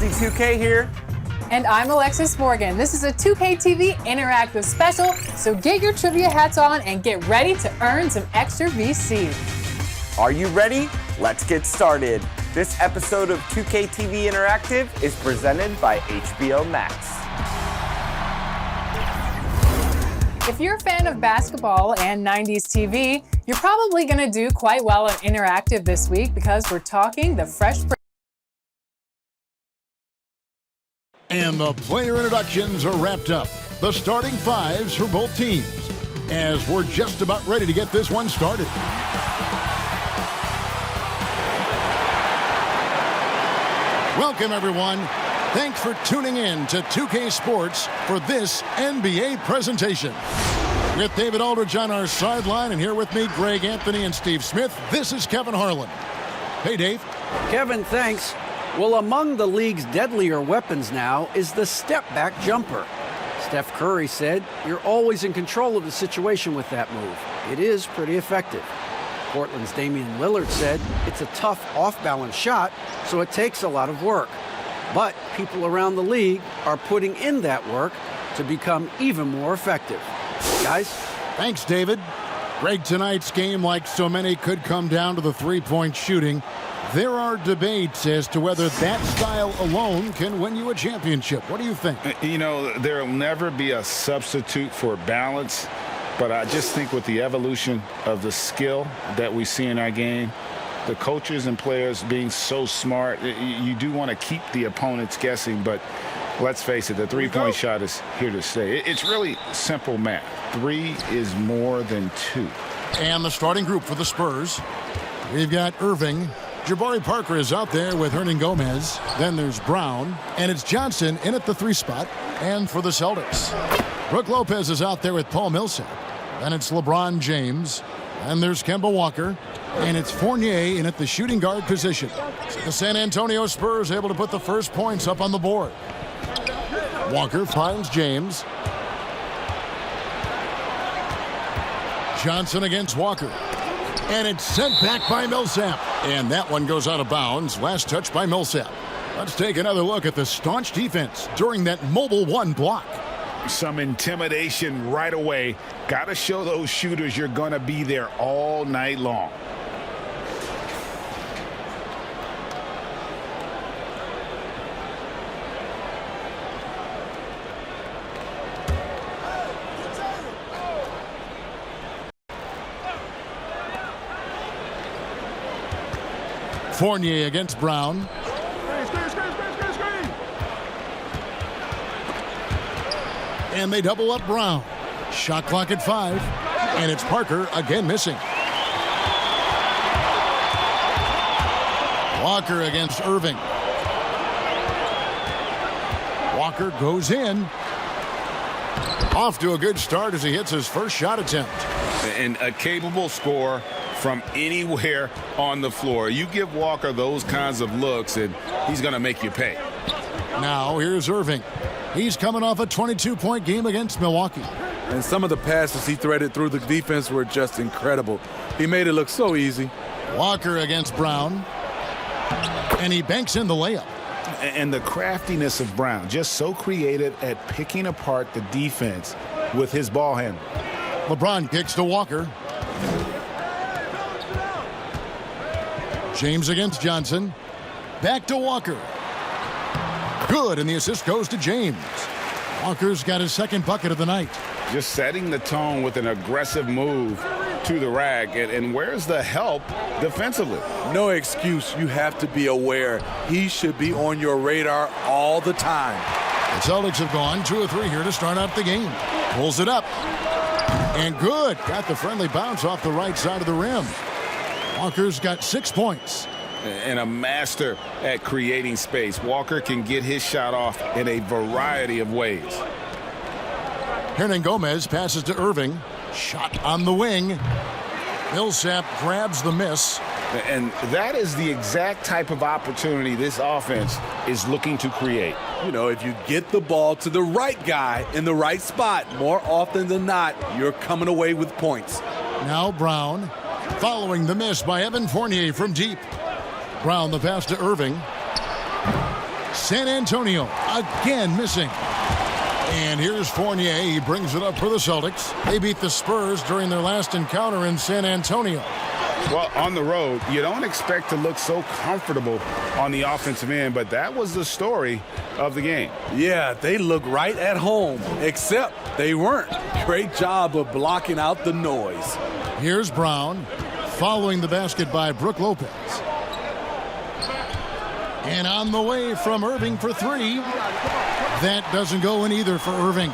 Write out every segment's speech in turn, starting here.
Casey2K here. And I'm Alexis Morgan. This is a 2K TV interactive special, so get your trivia hats on and get ready to earn some extra VC. Are you ready? Let's get started. This episode of 2K TV Interactive is presented by HBO Max. If you're a fan of basketball and 90s TV, you're probably going to do quite well on Interactive this week because we're talking the Fresh Prince. And the player introductions are wrapped up. The starting fives for both teams, as we're just about ready to get this one started. Welcome, everyone. Thanks for tuning in to 2K Sports for this NBA presentation. With David Aldridge on our sideline, and here with me, Greg Anthony and Steve Smith, this is Kevin Harlan. Hey, Dave. Kevin, thanks. Well, among the league's deadlier weapons now is the step-back jumper. Steph Curry said, "You're always in control of the situation with that move. It is pretty effective." Portland's Damian Lillard said, "It's a tough off-balance shot, so it takes a lot of work." But people around the league are putting in that work to become even more effective. Guys? Thanks, David. Greg, tonight's game, like so many, could come down to the three-point shooting. There are debates as to whether that style alone can win you a championship. What do you think? You know, there will never be a substitute for balance, but I just think with the evolution of the skill that we see in our game, the coaches and players being so smart, you do want to keep the opponents guessing, but let's face it, the three-point shot is here to stay. It's really simple math. 3 is more than 2. And the starting group for the Spurs, we've got Irving. Jabari Parker is out there with Hernan Gomez. Then there's Brown. And it's Johnson in at the 3 spot. And for the Celtics, Brook Lopez is out there with Paul Millsap. Then it's LeBron James. And there's Kemba Walker. And it's Fournier in at the shooting guard position. The San Antonio Spurs able to put the first points up on the board. Walker finds James. Johnson against Walker. And it's sent back by Millsap. And that one goes out of bounds. Last touch by Millsap. Let's take another look at the staunch defense during that mobile 1 block. Some intimidation right away. Got to show those shooters you're going to be there all night long. Fournier against Brown. And they double up Brown. Shot clock at 5. And it's Parker again missing. Walker against Irving. Walker goes in. Off to a good start as he hits his first shot attempt. And a capable scorer from anywhere on the floor. You give Walker those kinds of looks and he's going to make you pay. Now here's Irving. He's coming off a 22-point game against Milwaukee. And some of the passes he threaded through the defense were just incredible. He made it look so easy. Walker against Brown. And he banks in the layup. And the craftiness of Brown, just so creative at picking apart the defense with his ball handle. LeBron kicks to Walker. James against Johnson. Back to Walker. Good, and the assist goes to James. Walker's got his second bucket of the night. Just setting the tone with an aggressive move to the rack. And where's the help defensively? No excuse. You have to be aware. He should be on your radar all the time. The Celtics have gone 2 of 3 here to start out the game. Pulls it up. And good. Got the friendly bounce off the right side of the rim. Walker's got 6 points. And a master at creating space. Walker can get his shot off in a variety of ways. Hernan Gomez passes to Irving. Shot on the wing. Millsap grabs the miss. And that is the exact type of opportunity this offense is looking to create. You know, if you get the ball to the right guy in the right spot, more often than not, you're coming away with points. Now Brown, following the miss by Evan Fournier from deep. Brown the pass to Irving. San Antonio again missing. And here's Fournier. He brings it up for the Celtics. They beat the Spurs during their last encounter in San Antonio. Well, on the road, you don't expect to look so comfortable on the offensive end, but that was the story of the game. Yeah, they look right at home, except they weren't. Great job of blocking out the noise. Here's Brown, following the basket by Brook Lopez. And on the way from Irving for three. That doesn't go in either for Irving.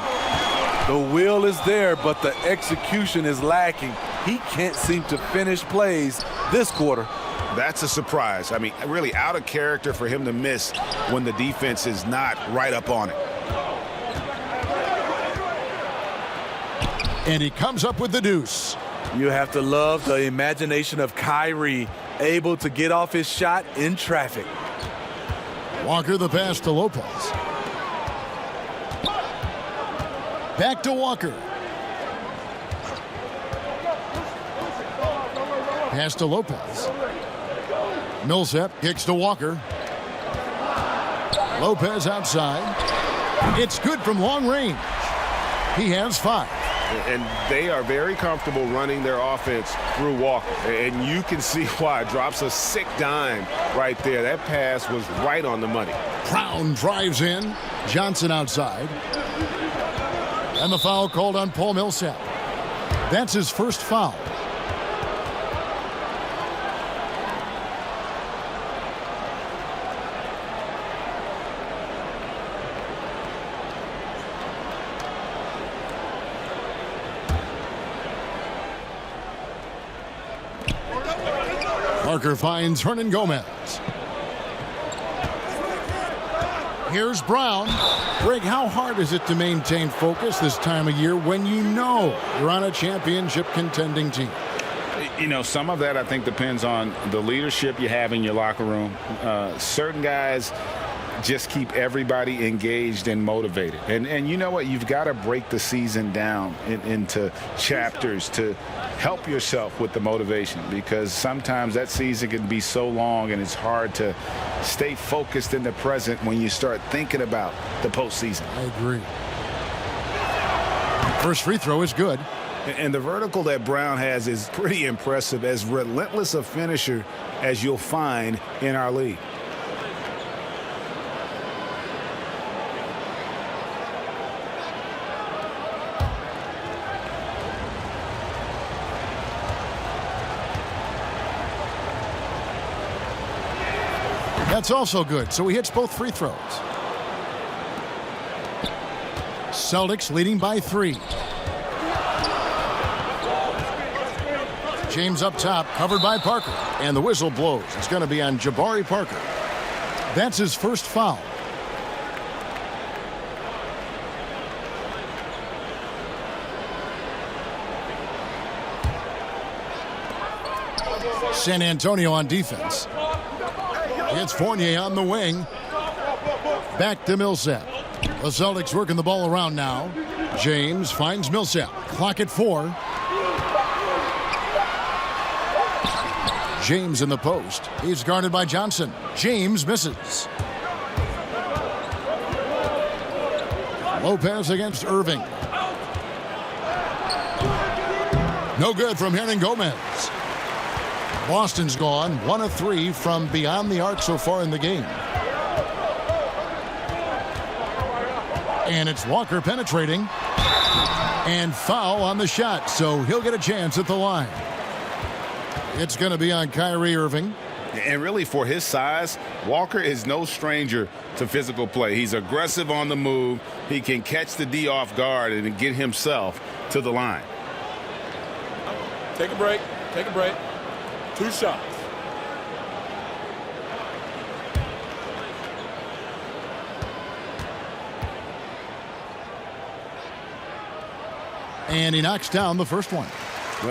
The will is there, but the execution is lacking. He can't seem to finish plays this quarter. That's a surprise. I mean, really out of character for him to miss when the defense is not right up on it. And he comes up with the deuce. You have to love the imagination of Kyrie, able to get off his shot in traffic. Walker the pass to Lopez. Back to Walker. Pass to Lopez. Millsap kicks to Walker. Lopez outside. It's good from long range. He has 5. And they are very comfortable running their offense through Walker. And you can see why. Drops a sick dime right there. That pass was right on the money. Brown drives in. Johnson outside. And the foul called on Paul Millsap. That's his first foul. Parker finds Hernan Gomez. Here's Brown. Greg, how hard is it to maintain focus this time of year when you know you're on a championship contending team? You know, some of that I think depends on the leadership you have in your locker room. Certain guys just keep everybody engaged and motivated. And you know what? You've got to break the season down into chapters to help yourself with the motivation, because sometimes that season can be so long and it's hard to stay focused in the present when you start thinking about the postseason. I agree. First free throw is good. And the vertical that Brown has is pretty impressive, as relentless a finisher as you'll find in our league. That's also good, so he hits both free throws. Celtics leading by 3. James up top, covered by Parker. And the whistle blows. It's going to be on Jabari Parker. That's his first foul. San Antonio on defense. It's Fournier on the wing. Back to Millsap. The Celtics working the ball around now. James finds Millsap. Clock at 4. James in the post. He's guarded by Johnson. James misses. Lopez against Irving. No good from Hernan Gomez. Boston's gone 1 of 3 from beyond the arc so far in the game. And it's Walker penetrating. And foul on the shot, so he'll get a chance at the line. It's going to be on Kyrie Irving. And really, for his size, Walker is no stranger to physical play. He's aggressive on the move. He can catch the D off guard and get himself to the line. Take a break. Take a break. 2 shots. And he knocks down the first one.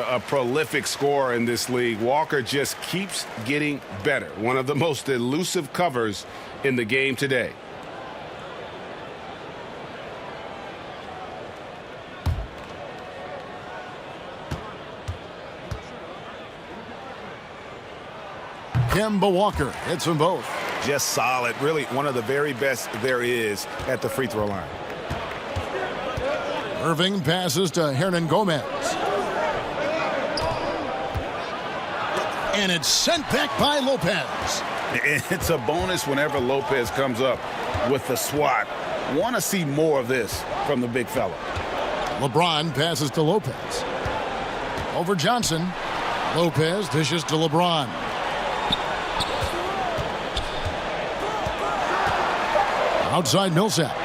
A prolific scorer in this league. Walker just keeps getting better. One of the most elusive covers in the game today. Kemba Walker hits them both. just solid. Really one of the very best there is at the free throw line. Irving passes to Hernan Gomez. And it's sent back by Lopez. It's a bonus whenever Lopez comes up with the swat. Want to see more of this from the big fella. LeBron passes to Lopez. Over Johnson. Lopez dishes to LeBron. Outside Millsap.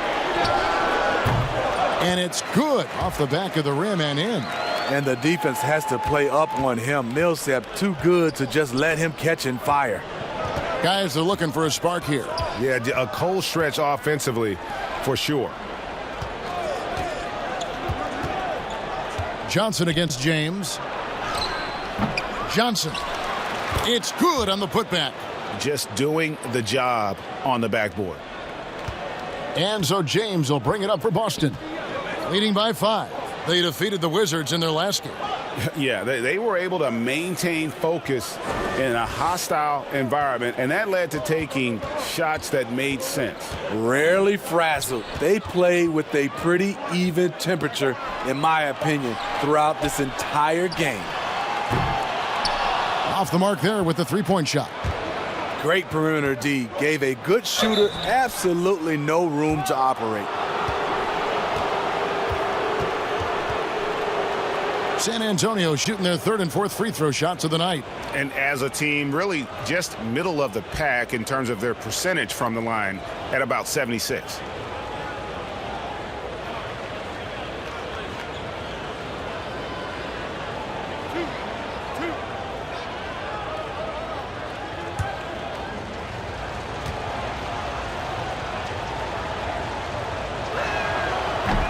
And it's good off the back of the rim and in. And the defense has to play up on him. Millsap too good to just let him catch and fire. Guys are looking for a spark here. Yeah, a cold stretch offensively for sure. Johnson against James. Johnson. It's good on the putback. Just doing the job on the backboard. And so James will bring it up for Boston. Leading by 5. They defeated the Wizards in their last game. Yeah, they were able to maintain focus in a hostile environment, and that led to taking shots that made sense. Rarely frazzled. They played with a pretty even temperature, in my opinion, throughout this entire game. Off the mark there with the three-point shot. Great perimeter D. Gave a good shooter absolutely no room to operate. San Antonio shooting their third and fourth free throw shots of the night. And as a team, really just middle of the pack in terms of their percentage from the line at about 76.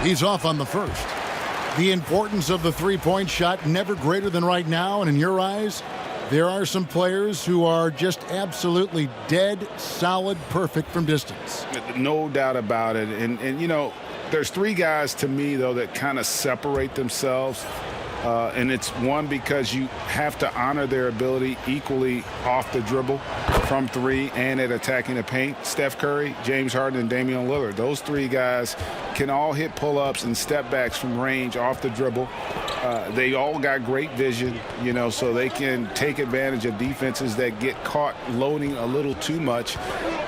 He's off on the first. The importance of the three-point shot never greater than right now, and in your eyes, there are some players who are just absolutely dead, solid, perfect from distance. No doubt about it. And you know, there's 3 guys to me, though, that kind of separate themselves. And it's one, because you have to honor their ability equally off the dribble from 3 and at attacking the paint. Steph Curry, James Harden, and Damian Lillard. Those 3 guys can all hit pull-ups and step backs from range off the dribble. They all got great vision, you know, so they can take advantage of defenses that get caught loading a little too much.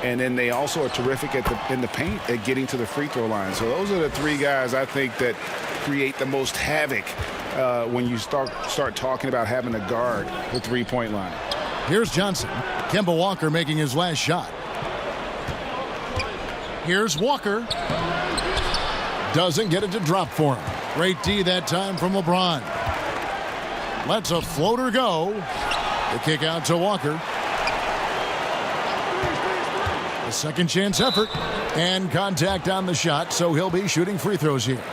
And then they also are terrific in the paint at getting to the free throw line. So those are the 3 guys I think that create the most havoc when you start talking about having to guard the three-point line. Here's Johnson. Kemba Walker making his last shot. Here's Walker. Doesn't get it to drop for him. Great D that time from LeBron. Lets a floater go. The kick out to Walker. A second chance effort. And contact on the shot, so he'll be shooting free throws here.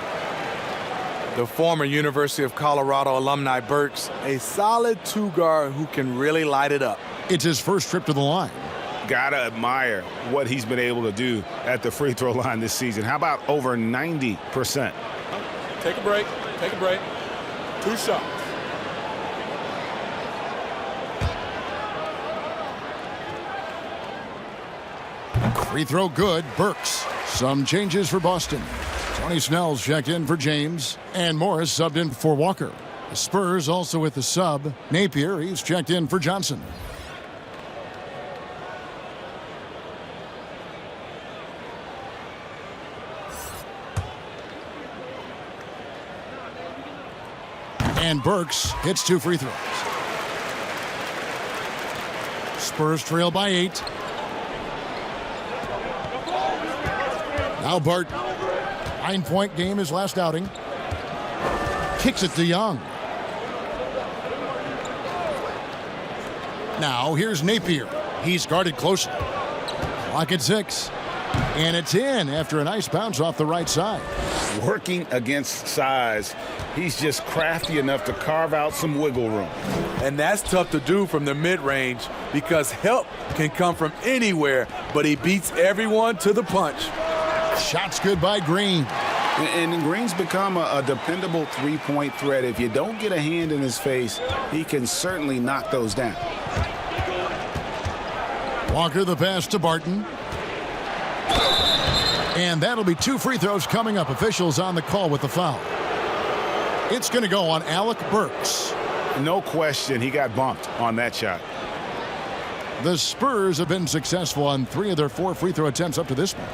The former University of Colorado alumni Burks, a solid 2-guard who can really light it up. It's his first trip to the line. Gotta admire what he's been able to do at the free throw line this season. How about over 90%? Take a break. Take a break. 2 shots. Free throw good. Burks. Some changes for Boston. Tony Snell's checked in for James, and Morris subbed in for Walker. The Spurs also with the sub. Napier, he's checked in for Johnson. And Burks hits 2 free throws. Spurs trail by 8. Now Bart. 9-point game his last outing. Kicks it to Young. Now here's Napier. He's guarded closely. Clock at 6. And it's in after a nice bounce off the right side. Working against size, he's just crafty enough to carve out some wiggle room. And that's tough to do from the mid-range because help can come from anywhere, but he beats everyone to the punch. Shots good by Green. And Green's become a dependable three-point threat. If you don't get a hand in his face, he can certainly knock those down. Walker the pass to Barton. And that'll be 2 free throws coming up. Officials on the call with the foul. It's going to go on Alec Burks. No question, he got bumped on that shot. The Spurs have been successful on 3 of their 4 free throw attempts up to this point.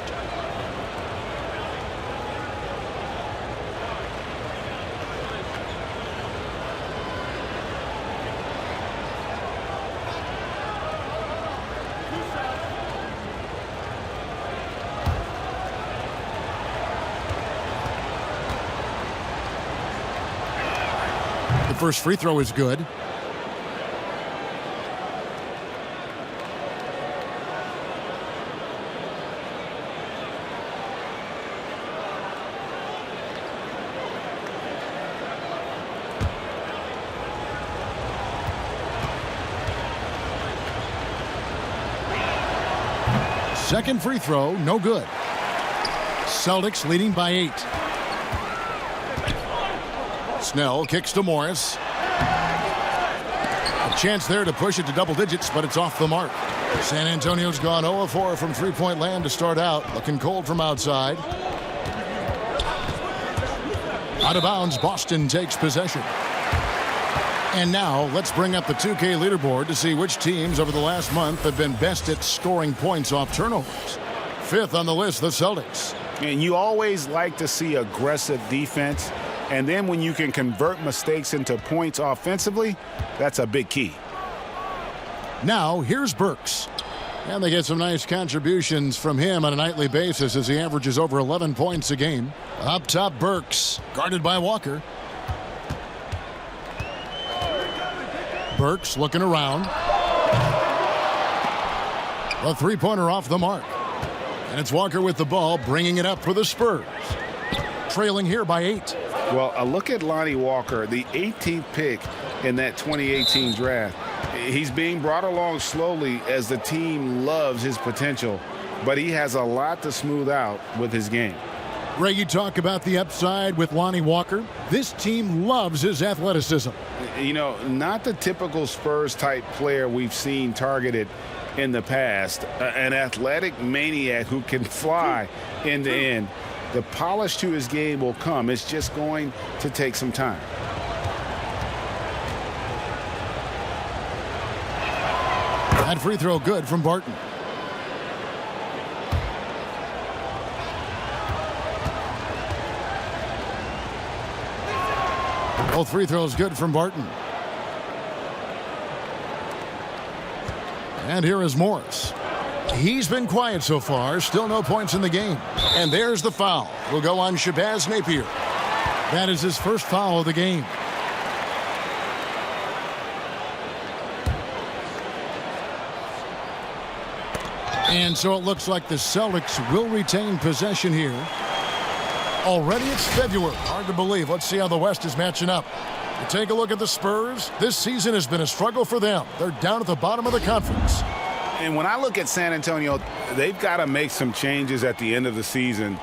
The first free throw is good. Second free throw, no good. Celtics leading by 8. Snell kicks to Morris. A chance there to push it to double digits, but it's off the mark. San Antonio's gone 0-4 from three-point land to start out. Looking cold from outside. Out of bounds, Boston takes possession. And now let's bring up the 2K leaderboard to see which teams over the last month have been best at scoring points off turnovers. 5th on the list, the Celtics. And you always like to see aggressive defense. And then when you can convert mistakes into points offensively, that's a big key. Now here's Burks. And they get some nice contributions from him on a nightly basis as he averages over 11 points a game. Up top, Burks, guarded by Walker. Burks looking around. A three-pointer off the mark. And it's Walker with the ball, bringing it up for the Spurs. Trailing here by 8. Well, a look at Lonnie Walker, the 18th pick in that 2018 draft. He's being brought along slowly as the team loves his potential, but he has a lot to smooth out with his game. Ray, you talk about the upside with Lonnie Walker. This team loves his athleticism. You know, not the typical Spurs-type player we've seen targeted in the past. An athletic maniac who can fly end to end. The polish to his game will come. It's just going to take some time. That free throw good from Barton. Both free throws good from Barton. And here is Morris. He's been quiet so far. Still no points in the game. And there's the foul. Will go on Shabazz Napier. That is his first foul of the game. And so it looks like the Celtics will retain possession here. Already it's February. Hard to believe. Let's see how the West is matching up. You take a look at the Spurs. This season has been a struggle for them. They're down at the bottom of the conference. And when I look at San Antonio, they've got to make some changes at the end of the season.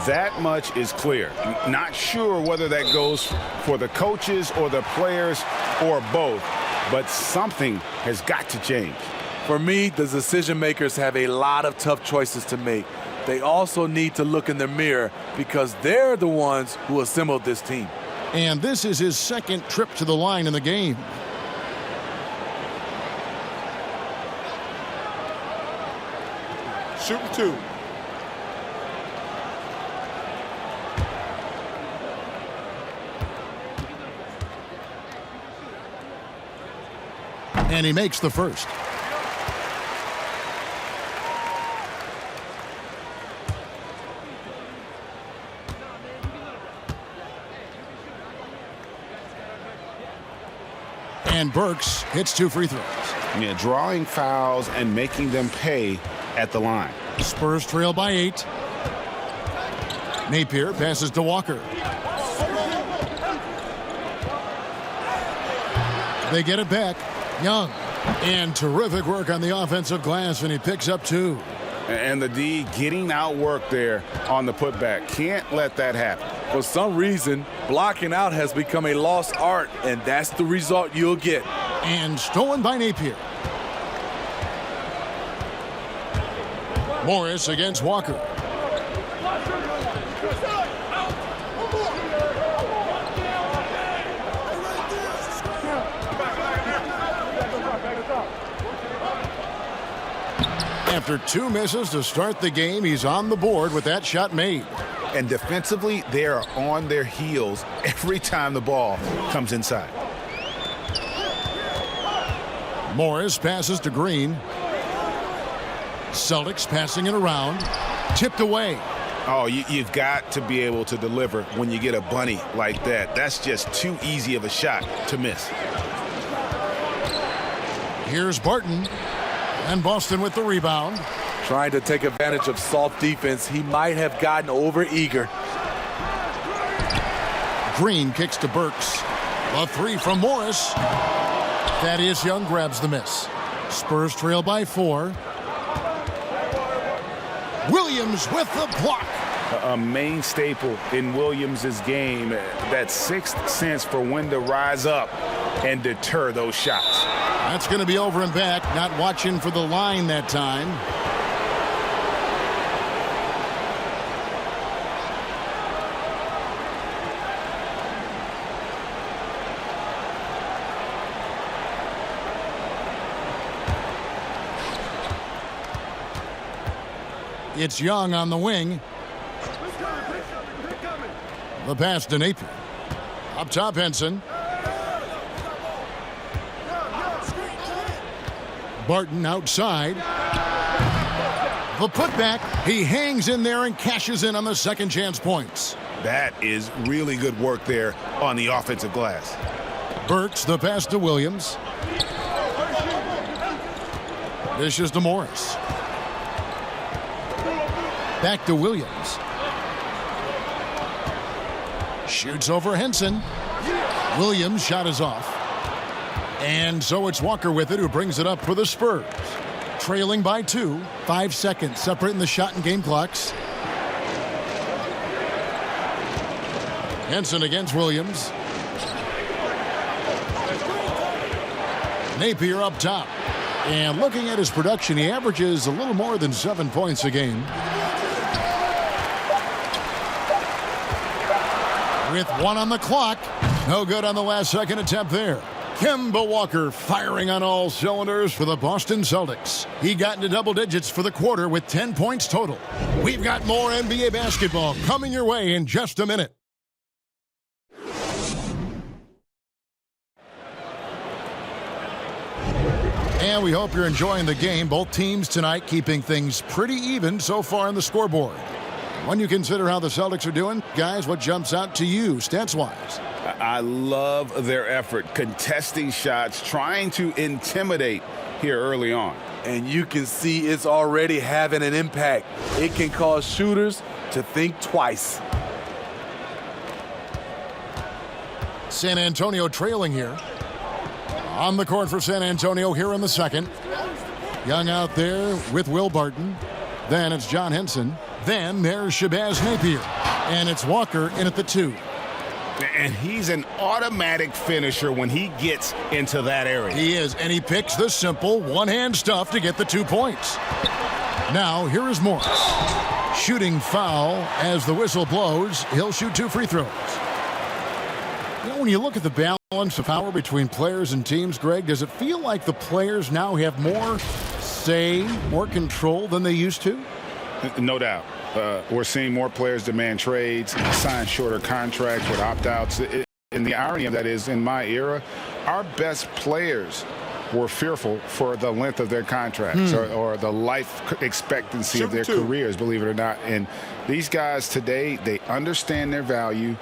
That much is clear. Not sure whether that goes for the coaches or the players or both, but something has got to change. For me, the decision makers have a lot of tough choices to make. They also need to look in the mirror because they're the ones who assembled this team. And this is his second trip to the line in the game. Shooting 2. And he makes the first. And Burks hits 2 free throws. Yeah, drawing fouls and making them pay at the line. Spurs trail by 8. Napier passes to Walker. They get it back. Young. And terrific work on the offensive glass, and he picks up 2. And the D getting outworked there on the putback. Can't let that happen. For some reason, blocking out has become a lost art, and that's the result you'll get. And stolen by Napier. Morris against Walker. After 2 misses to start the game, he's on the board with that shot made. And defensively, they are on their heels every time the ball comes inside. Morris passes to Green. Celtics passing it around. Tipped away. Oh, you've got to be able to deliver when you get a bunny like that. That's just too easy of a shot to miss. Here's Barton. And Boston with the rebound. Trying to take advantage of soft defense. He might have gotten over-eager. Green kicks to Burks. A 3 from Morris. Thaddeus Young grabs the miss. Spurs trail by 4. Williams with the block. A main staple in Williams' game, that sixth sense for when to rise up and deter those shots. That's going to be over and back. Not watching for the line that time. It's Young on the wing. The pass to Napier. Up top, Henson. Barton outside. The putback. He hangs in there and cashes in on the second chance points. That is really good work there on the offensive glass. Burks, the pass to Williams. Dishes to Morris. Back to Williams. Shoots over Henson. Williams' shot is off. And so it's Walker with it, who brings it up for the Spurs. Trailing by 2. 5 seconds separating the shot and game clocks. Henson against Williams. Napier up top. And looking at his production, he averages a little more than 7 points a game. With 1 on the clock. No good on the last second attempt there. Kemba Walker firing on all cylinders for the Boston Celtics. He got into double digits for the quarter with 10 points total. We've got more NBA basketball coming your way in just a minute. And we hope you're enjoying the game. Both teams tonight keeping things pretty even so far on the scoreboard. When you consider how the Celtics are doing, guys, what jumps out to you stats-wise? I love their effort, contesting shots, trying to intimidate here early on. And you can see it's already having an impact. It can cause shooters to think twice. San Antonio trailing here. On the court for San Antonio here in the second. Young out there with Will Barton. Then it's John Henson. Then there's Shabazz Napier. And it's Walker in at the 2. And he's an automatic finisher when he gets into that area. He is, and he picks the simple one-hand stuff to get the 2 points. Now, here is Morris. Shooting foul as the whistle blows. He'll shoot 2 free throws. You know, when you look at the balance of power between players and teams, Greg, does it feel like the players now have more say, more control than they used to? No doubt. We're seeing more players demand trades, sign shorter contracts with opt-outs. And the irony of that is, in my era, our best players were fearful for the length of their contracts or the life expectancy of their careers, believe it or not. And these guys today, they understand their value.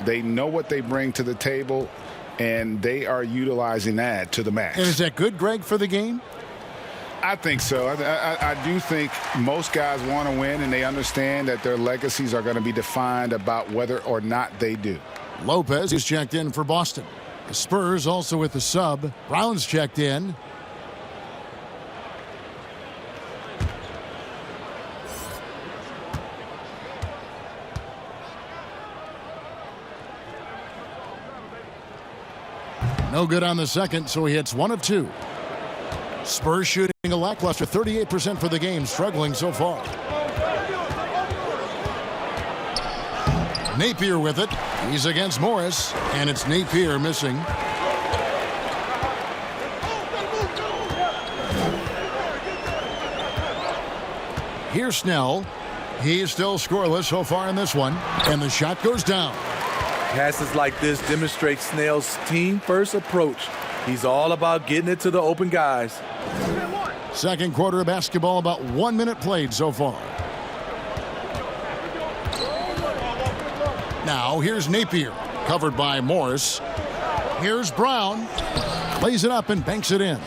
They know what they bring to the table, and they are utilizing that to the max. And is that good, Greg, for the game? I think so. I do think most guys want to win, and they understand that their legacies are going to be defined about whether or not they do. Lopez is checked in for Boston. The Spurs also with the sub. Brown's checked in. No good on the second, so he hits 1 of 2. Spurs shooting a lackluster 38% for the game, struggling so far. Napier with it. He's against Morris, and it's Napier missing. Here's Snell. He's still scoreless so far in this one, and the shot goes down. Passes like this demonstrate Snell's team-first approach. He's all about getting it to the open guys. Second quarter of basketball, about 1 minute played so far. Now here's Napier, covered by Morris. Here's Brown. Plays it up and banks it in.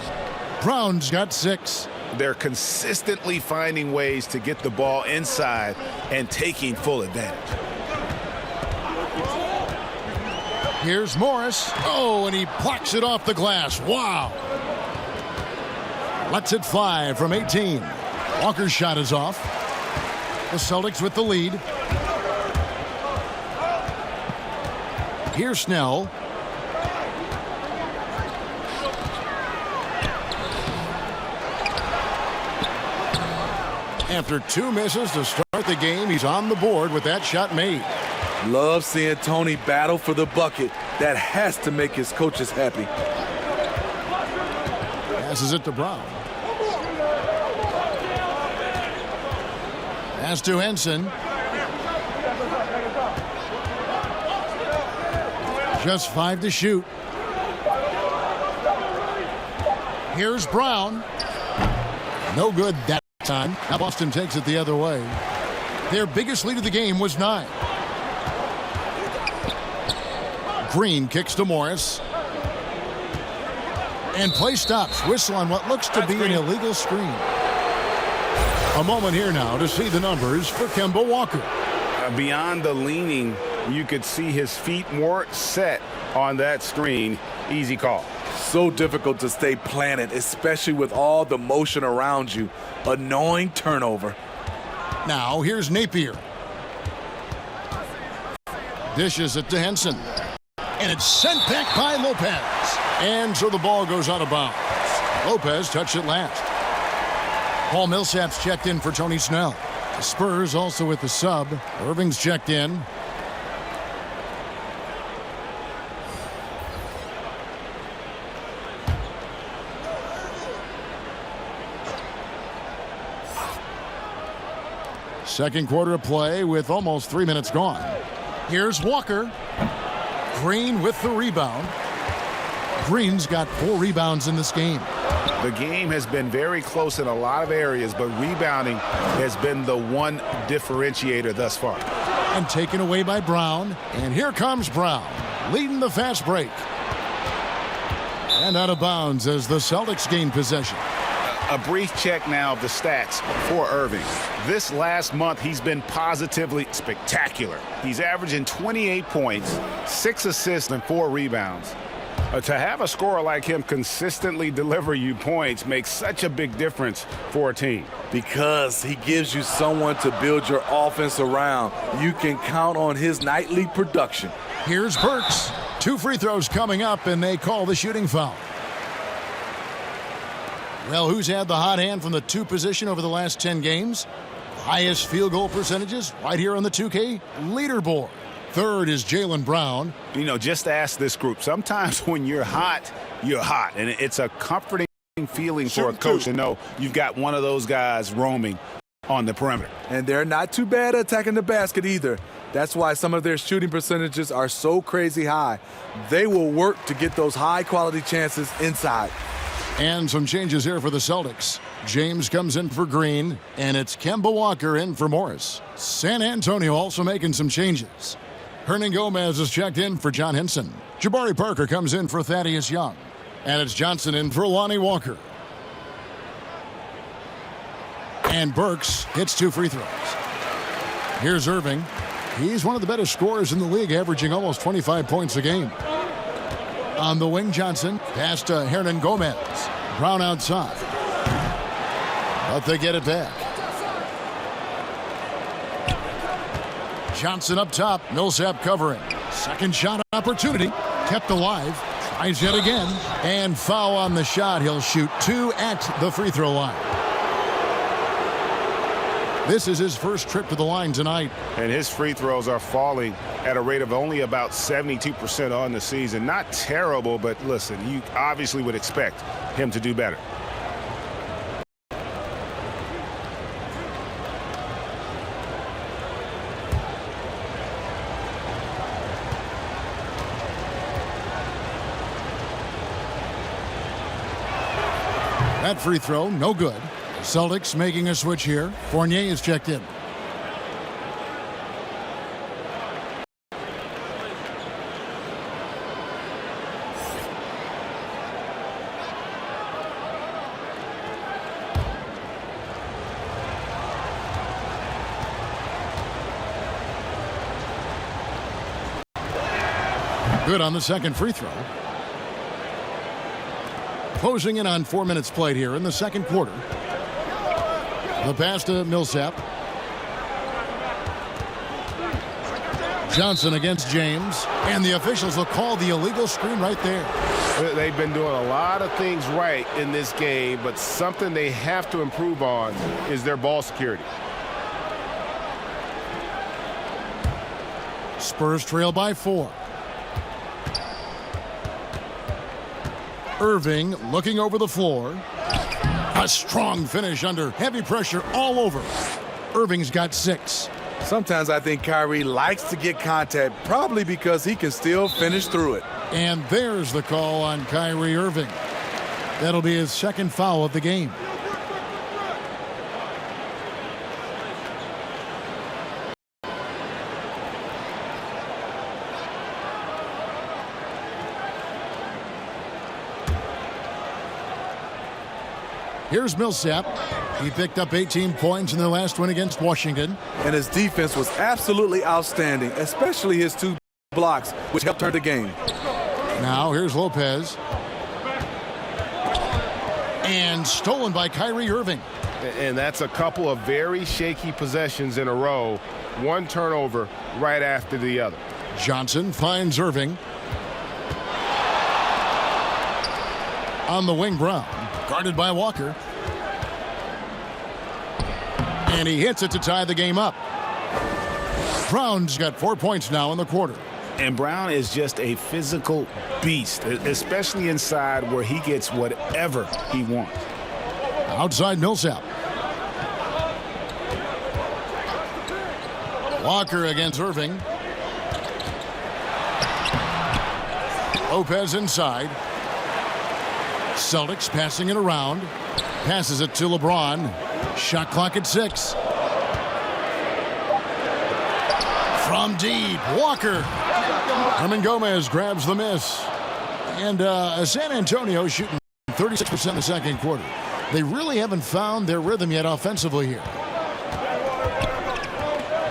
Brown's got 6. They're consistently finding ways to get the ball inside and taking full advantage. Here's Morris. Oh, and he plucks it off the glass. Wow. Lets it fly from 18. Walker's shot is off. The Celtics with the lead. Here's Snell. After 2 misses to start the game, he's on the board with that shot made. Love seeing Tony battle for the bucket. That has to make his coaches happy. Passes it to Brown. Pass to Henson. Just 5 to shoot. Here's Brown. No good that time. Now Boston takes it the other way. Their biggest lead of the game was 9. Green kicks to Morris. And play stops. Whistle on what looks to be an illegal screen. A moment here now to see the numbers for Kemba Walker. Beyond the leaning, you could see his feet more set on that screen. Easy call. So difficult to stay planted, especially with all the motion around you. Annoying turnover. Now here's Napier. Dishes it to Henson. And it's sent back by Lopez. And so the ball goes out of bounds. Lopez touched it last. Paul Millsap's checked in for Tony Snell. The Spurs also with the sub. Irving's checked in. Second quarter of play with almost 3 minutes gone. Here's Walker. Green with the rebound. Green's got 4 rebounds in this game. The game has been very close in a lot of areas, but rebounding has been the one differentiator thus far. And taken away by Brown. And here comes Brown, leading the fast break. And out of bounds as the Celtics gain possession. A brief check now of the stats for Irving. This last month, he's been positively spectacular. He's averaging 28 points, 6 assists, and 4 rebounds. To have a scorer like him consistently deliver you points makes such a big difference for a team. Because he gives you someone to build your offense around. You can count on his nightly production. Here's Burks. 2 free throws coming up, and they call the shooting foul. Well, who's had the hot hand from the 2 position over the last 10 games? Highest field goal percentages right here on the 2K leaderboard. Third is Jaylen Brown. You know, just ask this group. Sometimes when you're hot, you're hot. And it's a comforting feeling for a coach to know you've got one of those guys roaming on the perimeter. And they're not too bad at attacking the basket either. That's why some of their shooting percentages are so crazy high. They will work to get those high-quality chances inside. And some changes here for the Celtics. James comes in for Green, and it's Kemba Walker in for Morris. San Antonio also making some changes. Hernan Gomez is checked in for John Henson. Jabari Parker comes in for Thaddeus Young. And it's Johnson in for Lonnie Walker. And Burks hits 2 free throws. Here's Irving. He's one of the better scorers in the league, averaging almost 25 points a game. On the wing, Johnson. Pass to Hernan Gomez. Brown outside. But they get it back. Johnson up top. Millsap covering. Second shot opportunity. Kept alive. Tries yet again. And foul on the shot. He'll shoot 2 at the free throw line. This is his first trip to the line tonight. And his free throws are falling at a rate of only about 72% on the season. Not terrible, but listen, you obviously would expect him to do better. That free throw, no good. Celtics making a switch here. Fournier is checked in. Good on the second free throw. Closing in on 4 minutes played here in the second quarter. The pass to Millsap. Johnson against James. And the officials will call the illegal screen right there. They've been doing a lot of things right in this game, but something they have to improve on is their ball security. Spurs trail by 4. Irving looking over the floor. A strong finish under heavy pressure all over. Irving's got 6. Sometimes I think Kyrie likes to get contact, probably because he can still finish through it. And there's the call on Kyrie Irving. That'll be his second foul of the game. Here's Millsap. He picked up 18 points in their last win against Washington. And his defense was absolutely outstanding, especially his 2 blocks, which helped turn the game. Now here's Lopez. And stolen by Kyrie Irving. And that's a couple of very shaky possessions in a row. One turnover right after the other. Johnson finds Irving. On the wing, Brown. Guarded by Walker. And he hits it to tie the game up. Brown's got 4 points now in the quarter. And Brown is just a physical beast, especially inside where he gets whatever he wants. Outside Millsap. Walker against Irving. Lopez inside. Celtics passing it around. Passes it to LeBron. Shot clock at 6. From deep, Walker. Gomez grabs the miss. And San Antonio shooting 36% in the second quarter. They really haven't found their rhythm yet offensively here.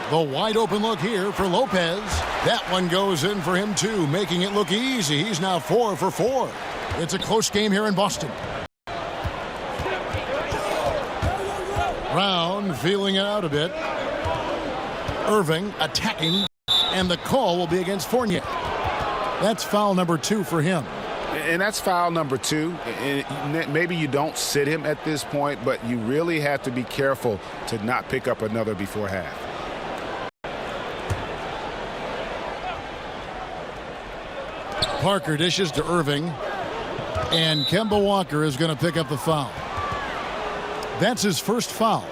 The wide open look here for Lopez. That one goes in for him too, making it look easy. He's now 4 for 4. It's a close game here in Boston. Brown feeling it out a bit. Irving attacking, and the call will be against Fournier. That's foul number 2 for him. And that's foul number 2. And maybe you don't sit him at this point, but you really have to be careful to not pick up another before half. Parker dishes to Irving, and Kemba Walker is going to pick up the foul. That's his first foul.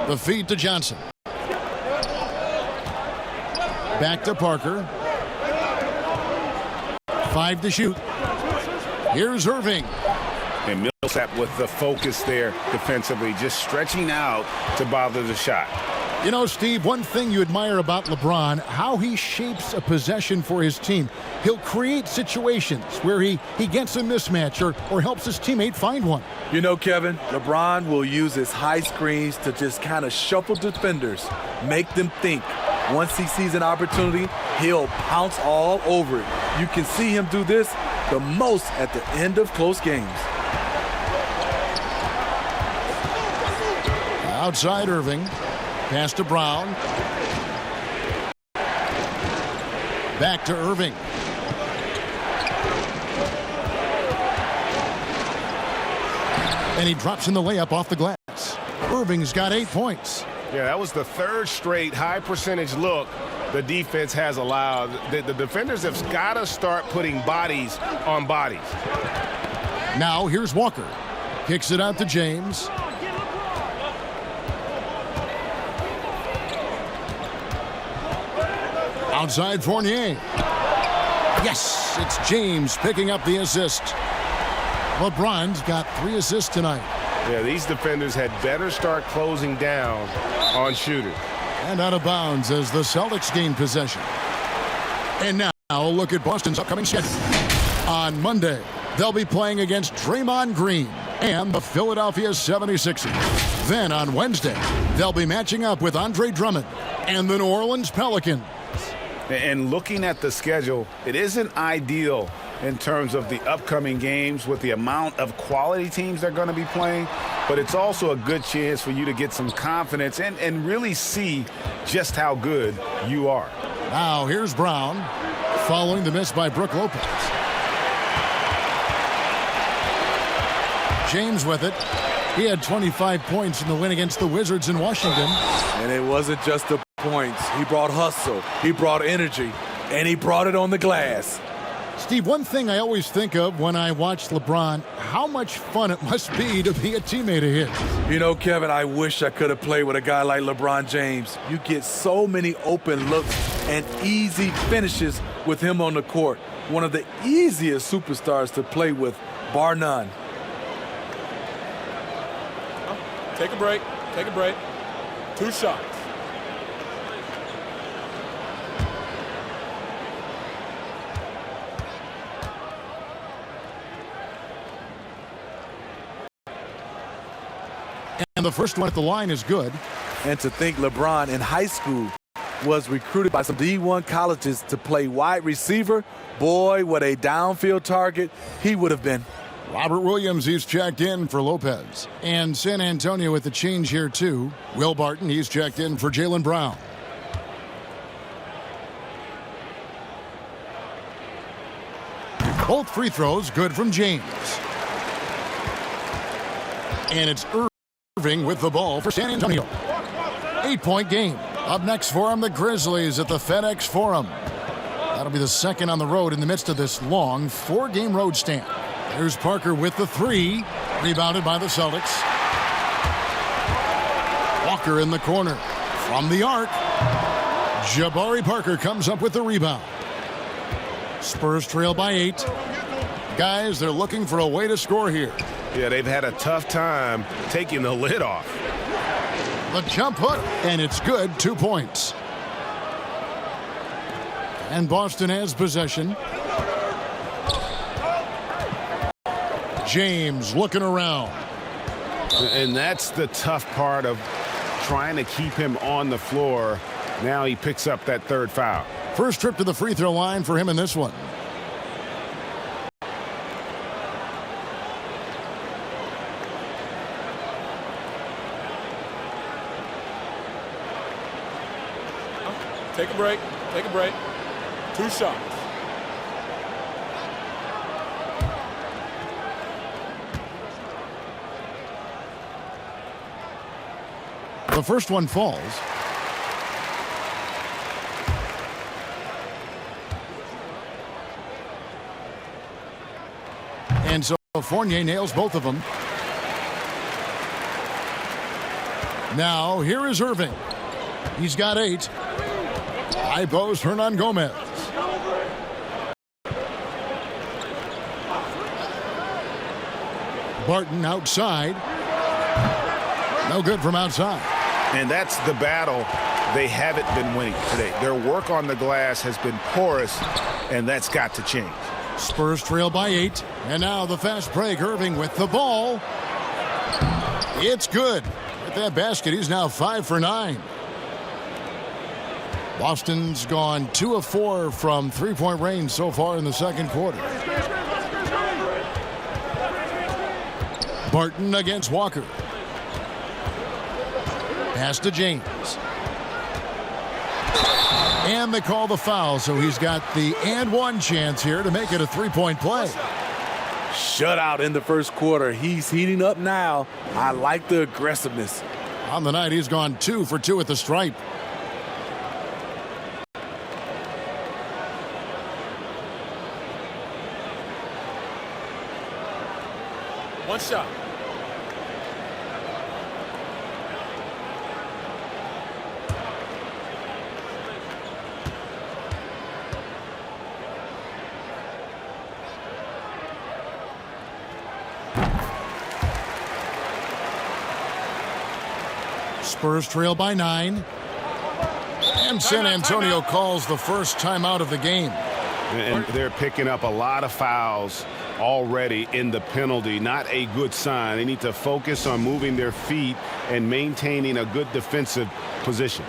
The feed to Johnson. Back to Parker. 5 to shoot. Here's Irving. And Millsap with the focus there defensively, just stretching out to bother the shot. You know, Steve, one thing you admire about LeBron, how he shapes a possession for his team. He'll create situations where he gets a mismatch or helps his teammate find one. You know, Kevin, LeBron will use his high screens to just kind of shuffle defenders, make them think. Once he sees an opportunity, he'll pounce all over it. You can see him do this the most at the end of close games. Outside Irving. Pass to Brown. Back to Irving. And he drops in the layup off the glass. Irving's got 8 points. Yeah, that was the third straight high percentage look the defense has allowed. The defenders have got to start putting bodies on bodies. Now here's Walker. Kicks it out to James. Outside Fournier. Yes, it's James picking up the assist. LeBron's got 3 assists tonight. Yeah, these defenders had better start closing down on shooters. And out of bounds as the Celtics gain possession. And now look at Boston's upcoming schedule. On Monday, they'll be playing against Draymond Green and the Philadelphia 76ers. Then on Wednesday, they'll be matching up with Andre Drummond and the New Orleans Pelicans. And looking at the schedule, it isn't ideal in terms of the upcoming games with the amount of quality teams they're going to be playing, but it's also a good chance for you to get some confidence and really see just how good you are. Now here's Brown following the miss by Brook Lopez. James with it. He had 25 points in the win against the Wizards in Washington. And it wasn't just the points. He brought hustle, he brought energy, and he brought it on the glass. Steve, one thing I always think of when I watch LeBron, how much fun it must be to be a teammate of his. You know, Kevin, I wish I could have played with a guy like LeBron James. You get so many open looks and easy finishes with him on the court. One of the easiest superstars to play with, bar none. Take a break. Take a break. 2 shots. And the first one at the line is good. And to think LeBron in high school was recruited by some D1 colleges to play wide receiver, boy, what a downfield target he would have been. Robert Williams, he's checked in for Lopez. And San Antonio with the change here, too. Will Barton, he's checked in for Jaylen Brown. Both free throws good from James. And it's Irving with the ball for San Antonio. 8-point game. Up next for him, the Grizzlies at the FedEx Forum. That'll be the second on the road in the midst of this long 4-game road stand. There's Parker with the 3. Rebounded by the Celtics. Walker in the corner. From the arc. Jabari Parker comes up with the rebound. Spurs trail by 8. Guys, they're looking for a way to score here. Yeah, they've had a tough time taking the lid off. The jump hook, and it's good. 2 points. And Boston has possession. James looking around. And that's the tough part of trying to keep him on the floor. Now he picks up that 3rd foul. First trip to the free throw line for him in this one. Take a break. Take a break. 2 shots. The first one falls. And so Fournier nails both of them. Now here is Irving. He's got 8. High post, Hernan Gomez. Barton outside. No good from outside. And that's the battle they haven't been winning today. Their work on the glass has been porous, and that's got to change. Spurs trail by 8. And now the fast break. Irving with the ball. It's good. With that basket, he's now 5 for 9. Boston's gone 2 of 4 from 3-point range so far in the second quarter. Barton against Walker. Pass to James. And they call the foul, so he's got the and one chance here to make it a three-point play. Shutout in the first quarter. He's heating up now. I like the aggressiveness. On the night, he's gone 2 for 2 at the stripe. One shot. Spurs trail by 9. And San Antonio calls the first timeout of the game. And they're picking up a lot of fouls already in the penalty. Not a good sign. They need to focus on moving their feet and maintaining a good defensive position.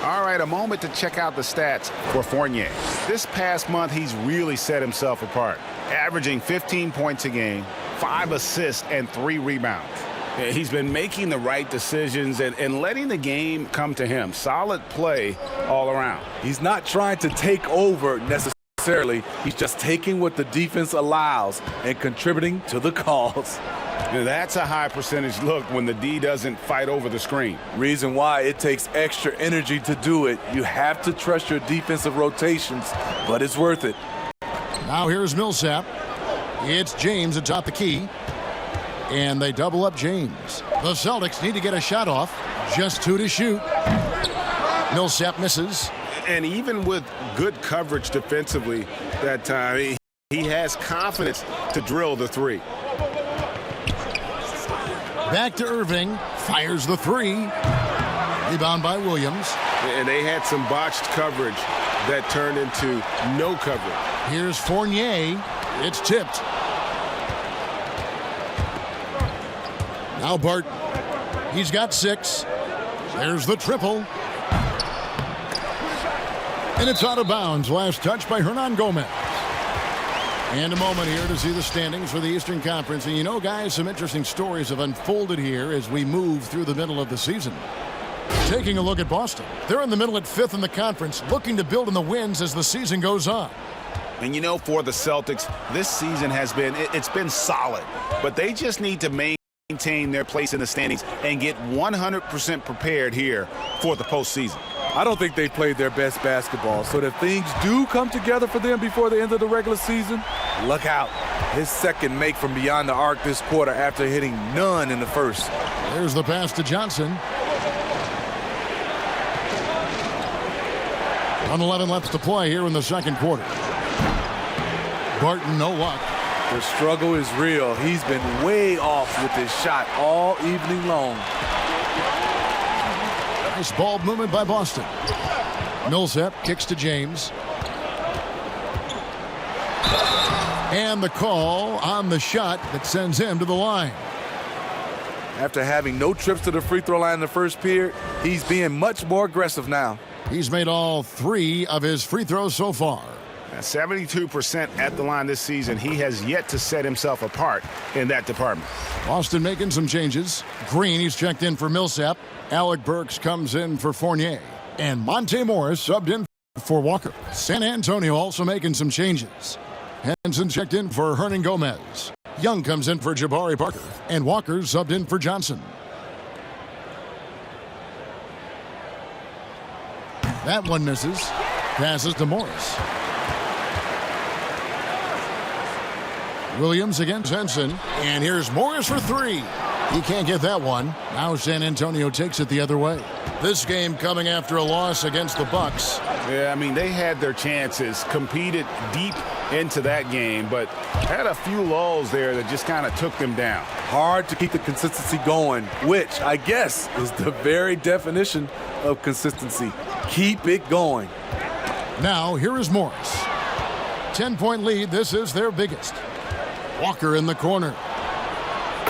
All right, a moment to check out the stats for Fournier. This past month, he's really set himself apart, averaging 15 points a game, 5 assists, and 3 rebounds. He's been making the right decisions and letting the game come to him. Solid play all around. He's not trying to take over necessarily. He's just taking what the defense allows and contributing to the calls. That's a high percentage look when the D doesn't fight over the screen. Reason why it takes extra energy to do it. You have to trust your defensive rotations, but it's worth it. Now here's Millsap. It's James atop the key. And they double up James. The Celtics need to get a shot off. Just 2 to shoot. Millsap misses. And even with good coverage defensively that time, he has confidence to drill the 3. Back to Irving. Fires the 3. Rebound by Williams. And they had some botched coverage that turned into no coverage. Here's Fournier. It's tipped. Now Barton. He's got 6. There's the triple. And it's out of bounds. Last touch by Hernan Gomez. And a moment here to see the standings for the Eastern Conference. And you know, guys, some interesting stories have unfolded here as we move through the middle of the season. Taking a look at Boston. They're in the middle at 5th in the conference, looking to build on the wins as the season goes on. And you know, for the Celtics, this season has been, it's been solid. But they just need to maintain their place in the standings and get 100% prepared here for the postseason. I don't think they played their best basketball, so if things do come together for them before the end of the regular season, look out. His second make from beyond the arc this quarter after hitting none in the first. There's the pass to Johnson. 1:11 left to play here in the second quarter. Barton, no luck. The struggle is real. He's been way off with his shot all evening long. Nice ball movement by Boston. Millsap kicks to James. And the call on the shot that sends him to the line. After having no trips to the free throw line in the first period, he's being much more aggressive now. He's made all 3 of his free throws so far. 72% at the line this season. He has yet to set himself apart in that department. Boston making some changes. Green, he's checked in for Millsap. Alec Burks comes in for Fournier. And Monte Morris subbed in for Walker. San Antonio also making some changes. Henson checked in for Hernan Gomez. Young comes in for Jabari Parker. And Walker subbed in for Johnson. That one misses. Passes to Morris. Williams against Henson. And here's Morris for three. He can't get that one. Now San Antonio takes it the other way. This game coming after a loss against the Bucks. Yeah, I mean, they had their chances, competed deep into that game, but had a few lulls there that just kind of took them down. Hard to keep the consistency going, which I guess is the very definition of consistency. Keep it going. Now, here is Morris. 10-point lead. This is their biggest. Walker in the corner.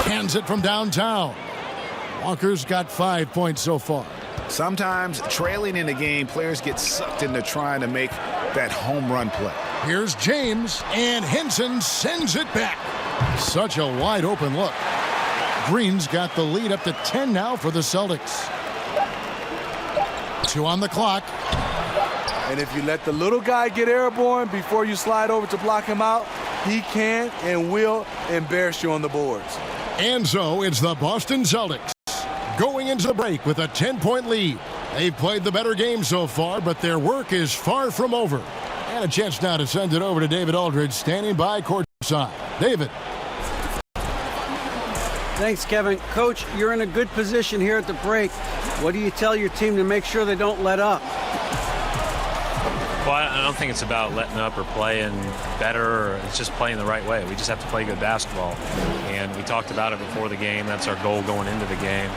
Hands it from downtown. Walker's got 5 points so far. Sometimes trailing in a game, players get sucked into trying to make that home run play. Here's James, and Henson sends it back. Such a wide open look. Green's got the lead up to 10 now for the Celtics. 2 on the clock. And if you let the little guy get airborne before you slide over to block him out, he can and will embarrass you on the boards. And so it's the Boston Celtics going into the break with a 10-point lead. They've played the better game so far, but their work is far from over. And a chance now to send it over to David Aldridge, standing by courtside. David. Thanks, Kevin. Coach, you're in a good position here at the break. What do you tell your team to make sure they don't let up? Well, I don't think it's about letting up or playing better. It's just playing the right way. We just have to play good basketball. And we talked about it before the game. That's our goal going into the game.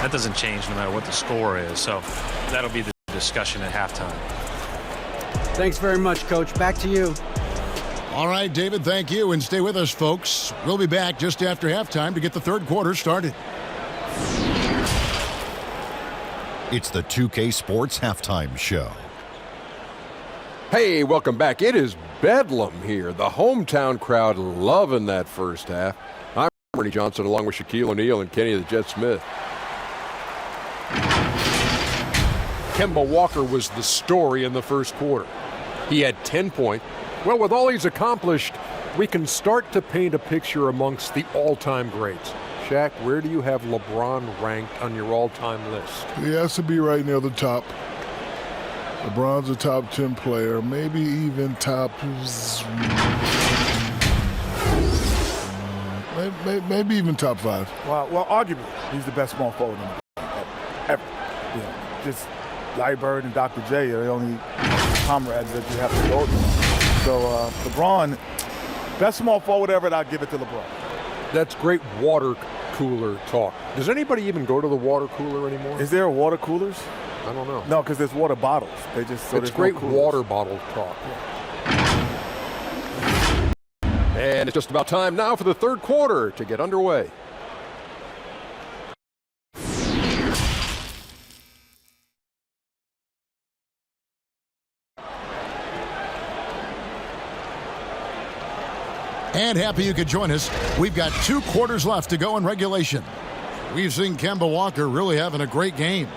That doesn't change no matter what the score is. So that'll be the discussion at halftime. Thanks very much, Coach. Back to you. All right, David, thank you. And stay with us, folks. We'll be back just after halftime to get the third quarter started. It's the 2K Sports Halftime Show. Hey, welcome back. It is bedlam here. The hometown crowd loving that first half. I'm Ernie Johnson along with Shaquille O'Neal and Kenny the Jet Smith. Kemba Walker was the story in the first quarter. He had 10 points. Well, with all he's accomplished, we can start to paint a picture amongst the all-time greats. Shaq, where do you have LeBron ranked on your all-time list? He has to be right near the top. LeBron's a top 10 player, maybe even top, maybe even top 5. Well, arguably, he's the best small forward ever. You know, just Larry Bird and Dr. J are the only comrades that you have to go to. So LeBron, best small forward ever, and I'll give it to LeBron. That's great water cooler talk. Does anybody even go to the water cooler anymore? Is there water coolers? I don't know. No, because there's water bottles. They just so it's great water bottle talk. Yeah. And it's just about time now for the third quarter to get underway. And happy you could join us. We've got 2 quarters left to go in regulation. We've seen Kemba Walker really having a great game.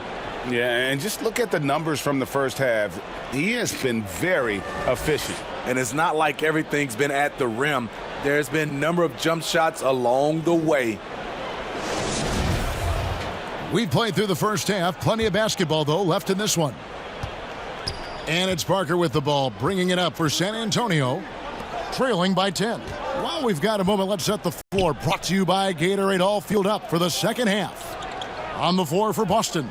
Yeah, and just look at the numbers from the first half. He has been very efficient. And it's not like everything's been at the rim. There's been a number of jump shots along the way. We've played through the first half. Plenty of basketball, though, left in this one. And it's Parker with the ball, bringing it up for San Antonio, trailing by 10. While we've got a moment, let's set the floor. Brought to you by Gatorade, all fueled up for the second half. On the floor for Boston,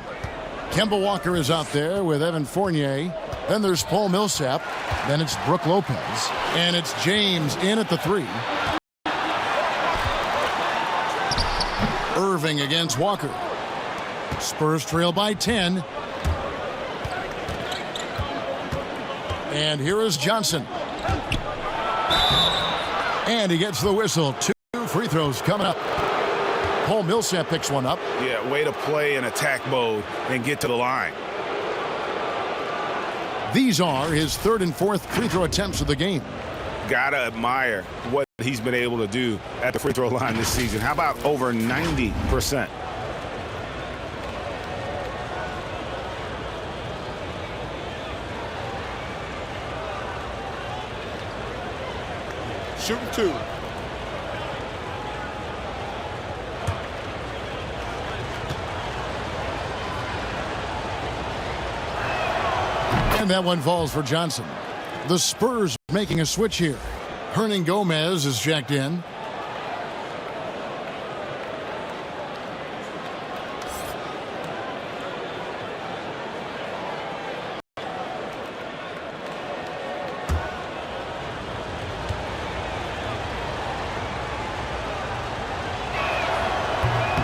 Kemba Walker is out there with Evan Fournier. Then there's Paul Millsap. Then it's Brook Lopez. And it's James in at the 3. Irving against Walker. Spurs trail by 10. And here is Johnson. And he gets the whistle. 2 free throws coming up. Paul Millsap picks one up. Yeah, way to play in attack mode and get to the line. These are his 3rd and 4th free throw attempts of the game. Gotta admire what he's been able to do at the free throw line this season. How about over 90%? Shooting 2. And that one falls for Johnson. The Spurs making a switch here. Hernan Gomez is checked in.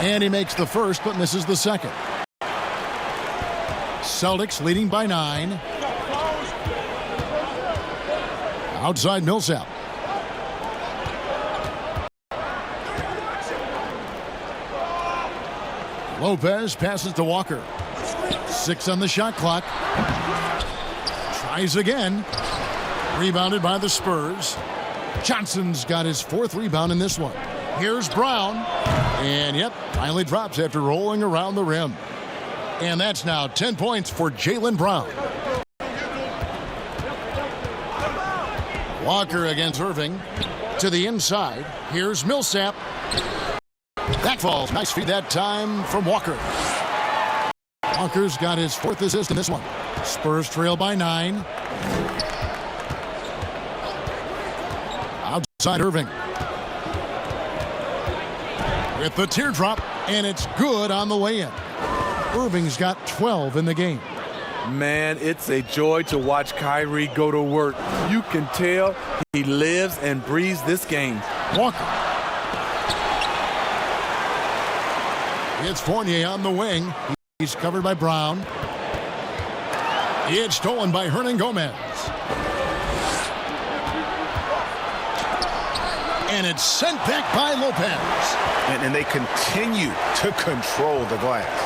And he makes the first but misses the second. Celtics leading by 9. Outside Millsap. Lopez passes to Walker. 6 on the shot clock. Tries again. Rebounded by the Spurs. Johnson's got his 4th rebound in this one. Here's Brown. And yep, finally drops after rolling around the rim. And that's now 10 points for Jaylen Brown. Walker against Irving. To the inside. Here's Millsap. That falls. Nice feed that time from Walker. Walker's got his 4th assist in this one. Spurs trail by 9. Outside Irving. With the teardrop, and it's good on the way in. Irving's got 12 in the game. Man, it's a joy to watch Kyrie go to work. You can tell he lives and breathes this game. Walker. It's Fournier on the wing. He's covered by Brown. It's stolen by Hernan Gomez. And it's sent back by Lopez. And they continue to control the glass.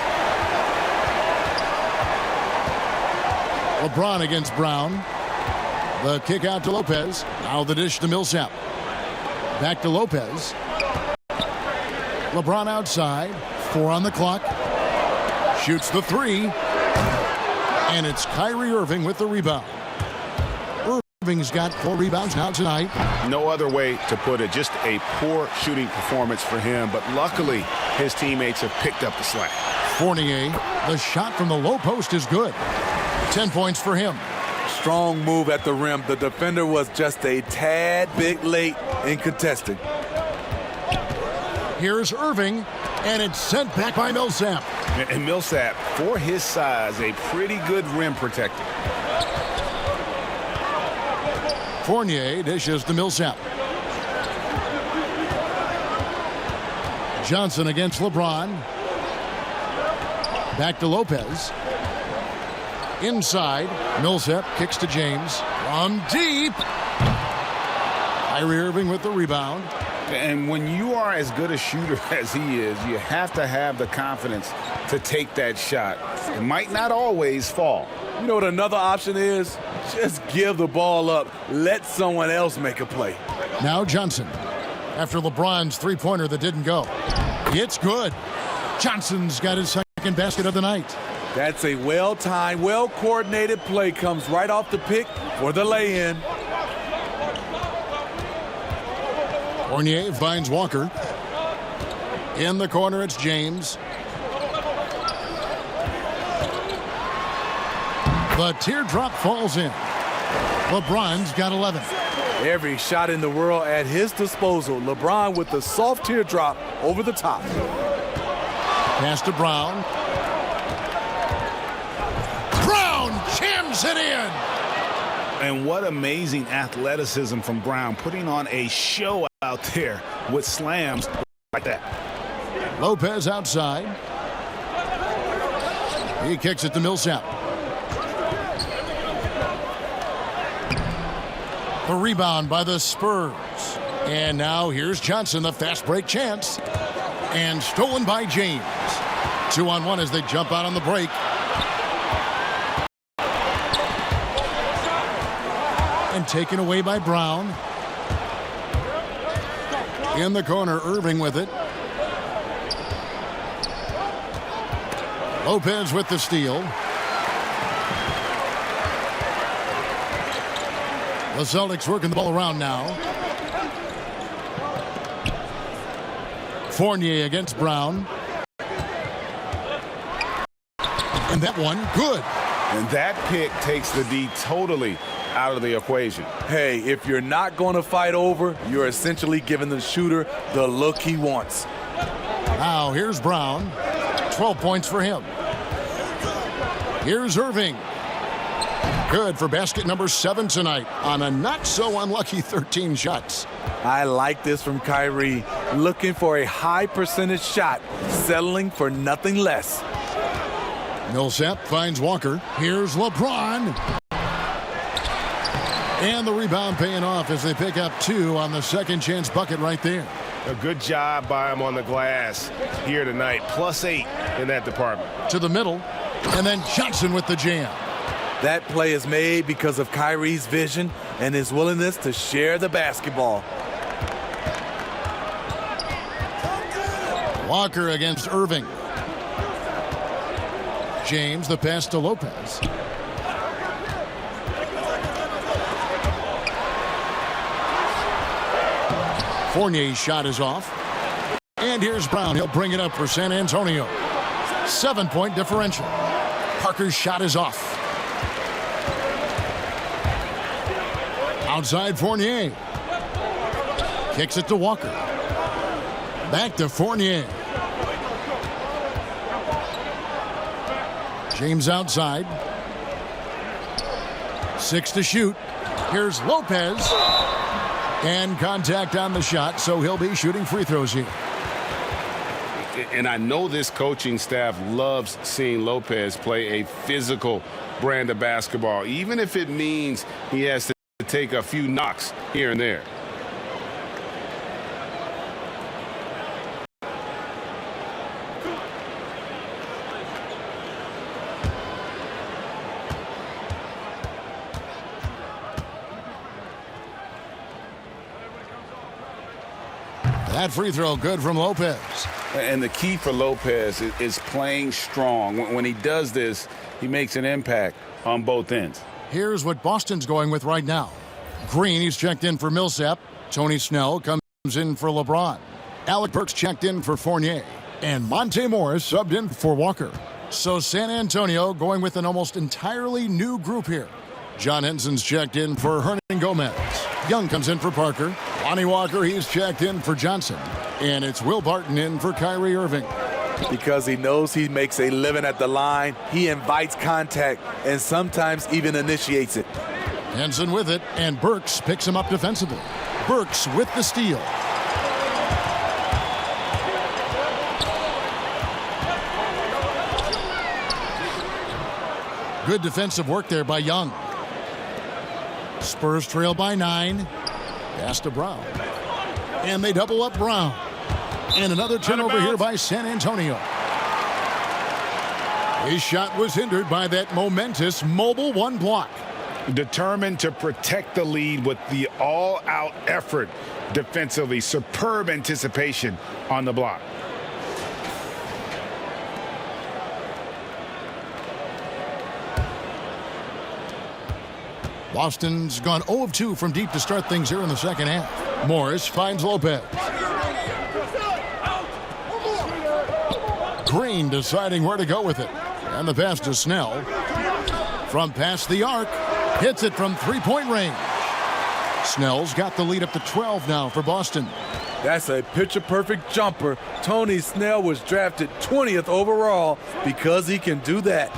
LeBron against Brown. The kick out to Lopez. Now the dish to Millsap. Back to Lopez. LeBron outside. 4 on the clock. Shoots the 3. And it's Kyrie Irving with the rebound. Irving's got 4 rebounds now tonight. No other way to put it. Just a poor shooting performance for him. But luckily, his teammates have picked up the slack. Fournier, the shot from the low post is good. 10 points for him. Strong move at the rim. The defender was just a tad bit late in contesting. Here's Irving, and it's sent back by Millsap. And Millsap, for his size, a pretty good rim protector. Fournier dishes to Millsap. Johnson against LeBron. Back to Lopez. Inside, Millsap kicks to James. From deep. Kyrie Irving with the rebound. And when you are as good a shooter as he is, you have to have the confidence to take that shot. It might not always fall. You know what another option is? Just give the ball up. Let someone else make a play. Now Johnson. After LeBron's three-pointer that didn't go. It's good. Johnson's got his second basket of the night. That's a well-timed, well-coordinated play. Comes right off the pick for the lay-in. Fournier finds Walker. In the corner, it's James. The teardrop falls in. LeBron's got 11. Every shot in the world at his disposal. LeBron with the soft teardrop over the top. Pass to Brown. Brown jams it in. And what amazing athleticism from Brown, putting on a show out there with slams like that. Lopez outside. He kicks it to Millsap. The rebound by the Spurs. And now here's Johnson, the fast break chance. And stolen by James. 2-on-1 as they jump out on the break. And taken away by Brown. In the corner, Irving with it. Lopez with the steal. The Celtics working the ball around now. Fournier against Brown. And that one, good. And that pick takes the D totally out of the equation. Hey, if you're not going to fight over, you're essentially giving the shooter the look he wants. Now here's Brown. 12 points for him. Here's Irving. Good for basket number 7 tonight on a not-so-unlucky 13 shots. I like this from Kyrie. Looking for a high percentage shot, settling for nothing less. Millsap finds Walker. Here's LeBron. And the rebound paying off as they pick up 2 on the second chance bucket right there. A good job by him on the glass here tonight. +8 in that department. To the middle. And then Johnson with the jam. That play is made because of Kyrie's vision and his willingness to share the basketball. Walker against Irving. James, the pass to Lopez. Fournier's shot is off. And here's Brown. He'll bring it up for San Antonio. 7-point differential. Parker's shot is off. Outside Fournier. Kicks it to Walker. Back to Fournier. James outside. 6 to shoot. Here's Lopez. And contact on the shot, so he'll be shooting free throws here. And I know this coaching staff loves seeing Lopez play a physical brand of basketball, even if it means he has to take a few knocks here and there. That free throw good from Lopez. And the key for Lopez is playing strong. When he does this, he makes an impact on both ends. Here's what Boston's going with right now. Green, he's checked in for Millsap. Tony Snell comes in for LeBron. Alec Burks checked in for Fournier. And Monte Morris subbed in for Walker. So San Antonio going with an almost entirely new group here. John Henson's checked in for Hernan Gomez. Young comes in for Parker. Lonnie Walker, he's checked in for Johnson. And it's Will Barton in for Kyrie Irving. Because he knows he makes a living at the line, he invites contact and sometimes even initiates it. Henson with it, and Burks picks him up defensively. Burks with the steal. Good defensive work there by Young. Spurs trail by 9. Pass to Brown. And they double up Brown. And another turnover here by San Antonio. His shot was hindered by that momentous mobile 1 block. Determined to protect the lead with the all-out effort defensively. Superb anticipation on the block. Boston's gone 0 of 2 from deep to start things here in the second half. Morris finds Lopez. Green deciding where to go with it. And the pass to Snell. From past the arc. Hits it from 3-point range. Snell's got the lead up to 12 now for Boston. That's a picture-perfect jumper. Tony Snell was drafted 20th overall because he can do that.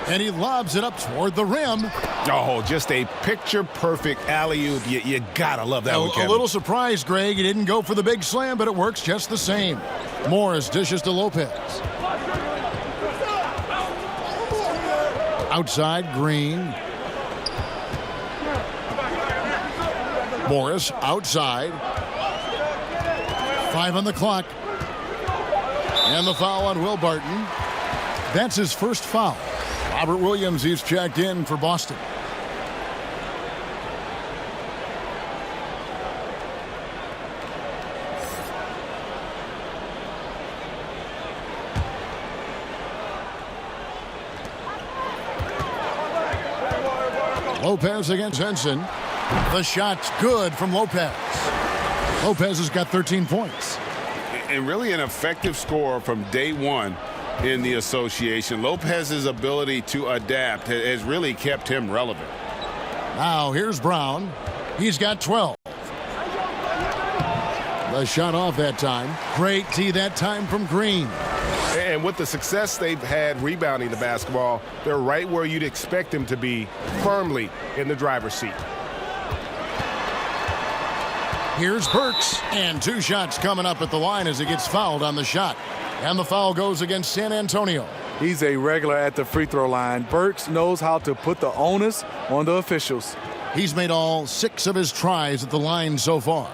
And he lobs it up toward the rim. Oh, just a picture-perfect alley-oop. You gotta love that one, Kevin. A little surprised, Greg. He didn't go for the big slam, but it works just the same. Morris dishes to Lopez. Outside, Green. Morris outside. 5 on the clock. And the foul on Will Barton. That's his first foul. Robert Williams, he's checked in for Boston. Lopez against Henson. The shot's good from Lopez. Lopez has got 13 points. And really an effective scorer from day one in the association. Lopez's ability to adapt has really kept him relevant. Now here's Brown. He's got 12. The shot off that time. Great D that time from Green. And with the success they've had rebounding the basketball, they're right where you'd expect them to be, firmly in the driver's seat. Here's Burks, and 2 shots coming up at the line as he gets fouled on the shot. And the foul goes against San Antonio. He's a regular at the free throw line. Burks knows how to put the onus on the officials. He's made all 6 of his tries at the line so far.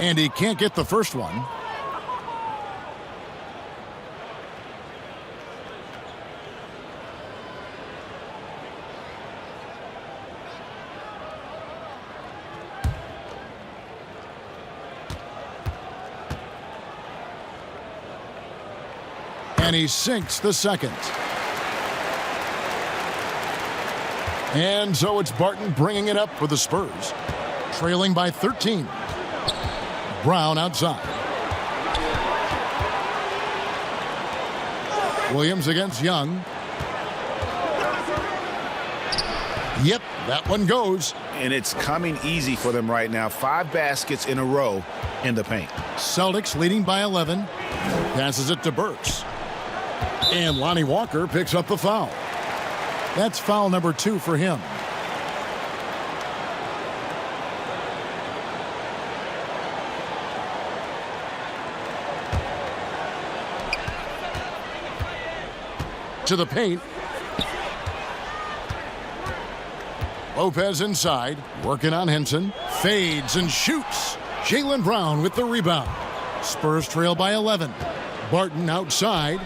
And he can't get the first one. And he sinks the second. And so it's Barton bringing it up for the Spurs, trailing by 13. Brown outside. Williams against Young. Yep, that one goes. And it's coming easy for them right now. 5 baskets in a row in the paint. Celtics leading by 11. Passes it to Burks. And Lonnie Walker picks up the foul. That's foul number 2 for him. To the paint. Lopez inside, working on Henson. Fades and shoots. Jaylen Brown with the rebound. Spurs trail by 11. Barton outside.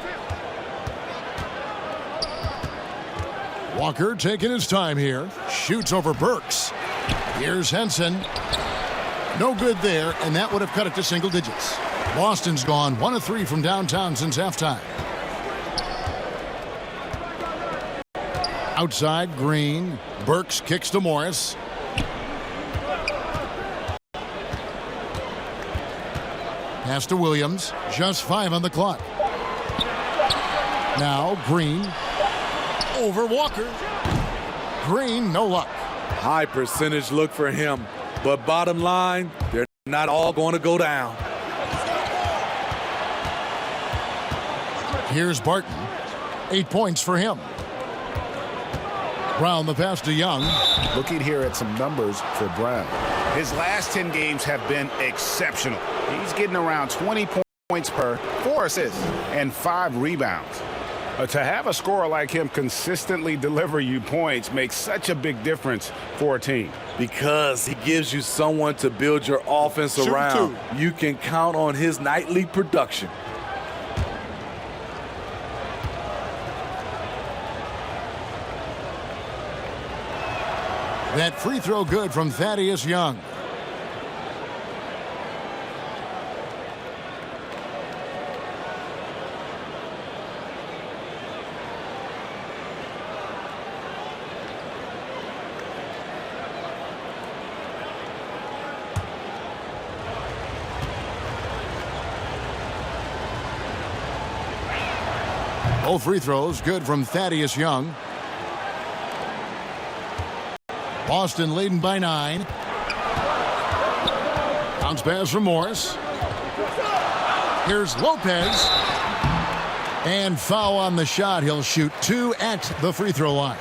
Walker taking his time here. Shoots over Burks. Here's Henson. No good there, and that would have cut it to single digits. Boston's gone 1 of 3 from downtown since halftime. Outside, Green. Burks kicks to Morris. Pass to Williams. Just 5 on the clock. Now, Green. Over Walker. Green, no luck. High percentage look for him. But bottom line, they're not all going to go down. Here's Barton. 8 points for him. Brown the pass to Young. Looking here at some numbers for Brown. His last 10 games have been exceptional. He's getting around 20 points per, 4 assists, and 5 rebounds. To have a scorer like him consistently deliver you points makes such a big difference for a team. Because he gives you someone to build your offense around. You can count on his nightly production. That free throw good from Thaddeus Young. Both free throws good from Thaddeus Young. Boston leading by 9. Bounce pass from Morris. Here's Lopez. And foul on the shot. He'll shoot 2 at the free throw line.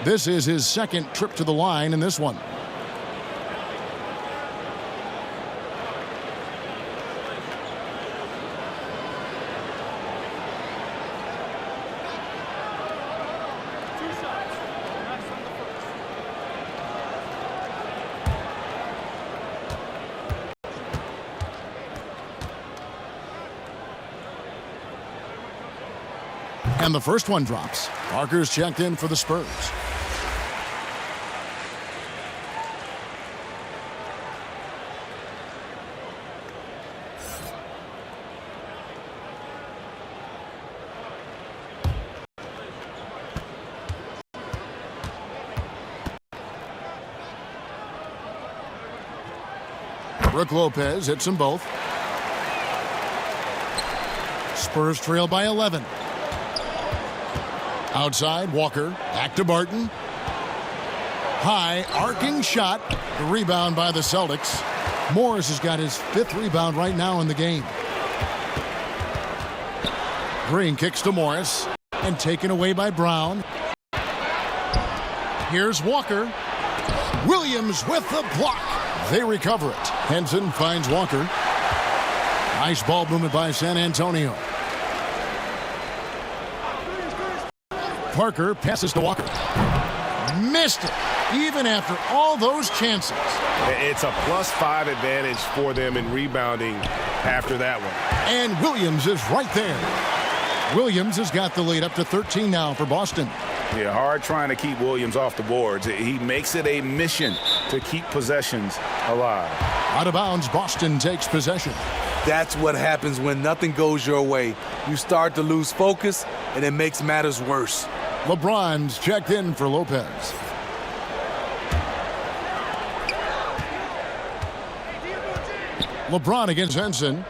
This is his second trip to the line in this one. And the first one drops. Parker's checked in for the Spurs. Brook Lopez hits them both. Spurs trail by 11. Outside, Walker. Back to Barton. High, arcing shot. The rebound by the Celtics. Morris has got his 5th rebound right now in the game. Green kicks to Morris. And taken away by Brown. Here's Walker. Williams with the block. They recover it. Henson finds Walker. Nice ball movement by San Antonio. Parker passes to Walker. Missed it, even after all those chances. It's a +5 advantage for them in rebounding after that one. And Williams is right there. Williams has got the lead up to 13 now for Boston. Yeah, hard trying to keep Williams off the boards. He makes it a mission to keep possessions alive. Out of bounds, Boston takes possession. That's what happens when nothing goes your way. You start to lose focus, and it makes matters worse. LeBron's checked in for Lopez. LeBron against Henson.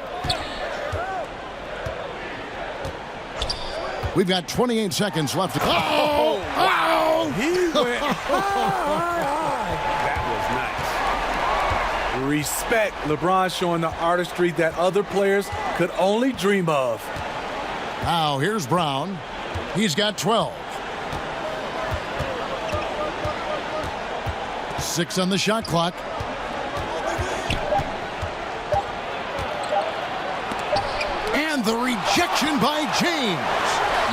We've got 28 seconds left. Oh! Wow! He went That was nice. Respect. LeBron showing the artistry that other players could only dream of. Now here's Brown. He's got 12. 6 on the shot clock. And the rejection by James.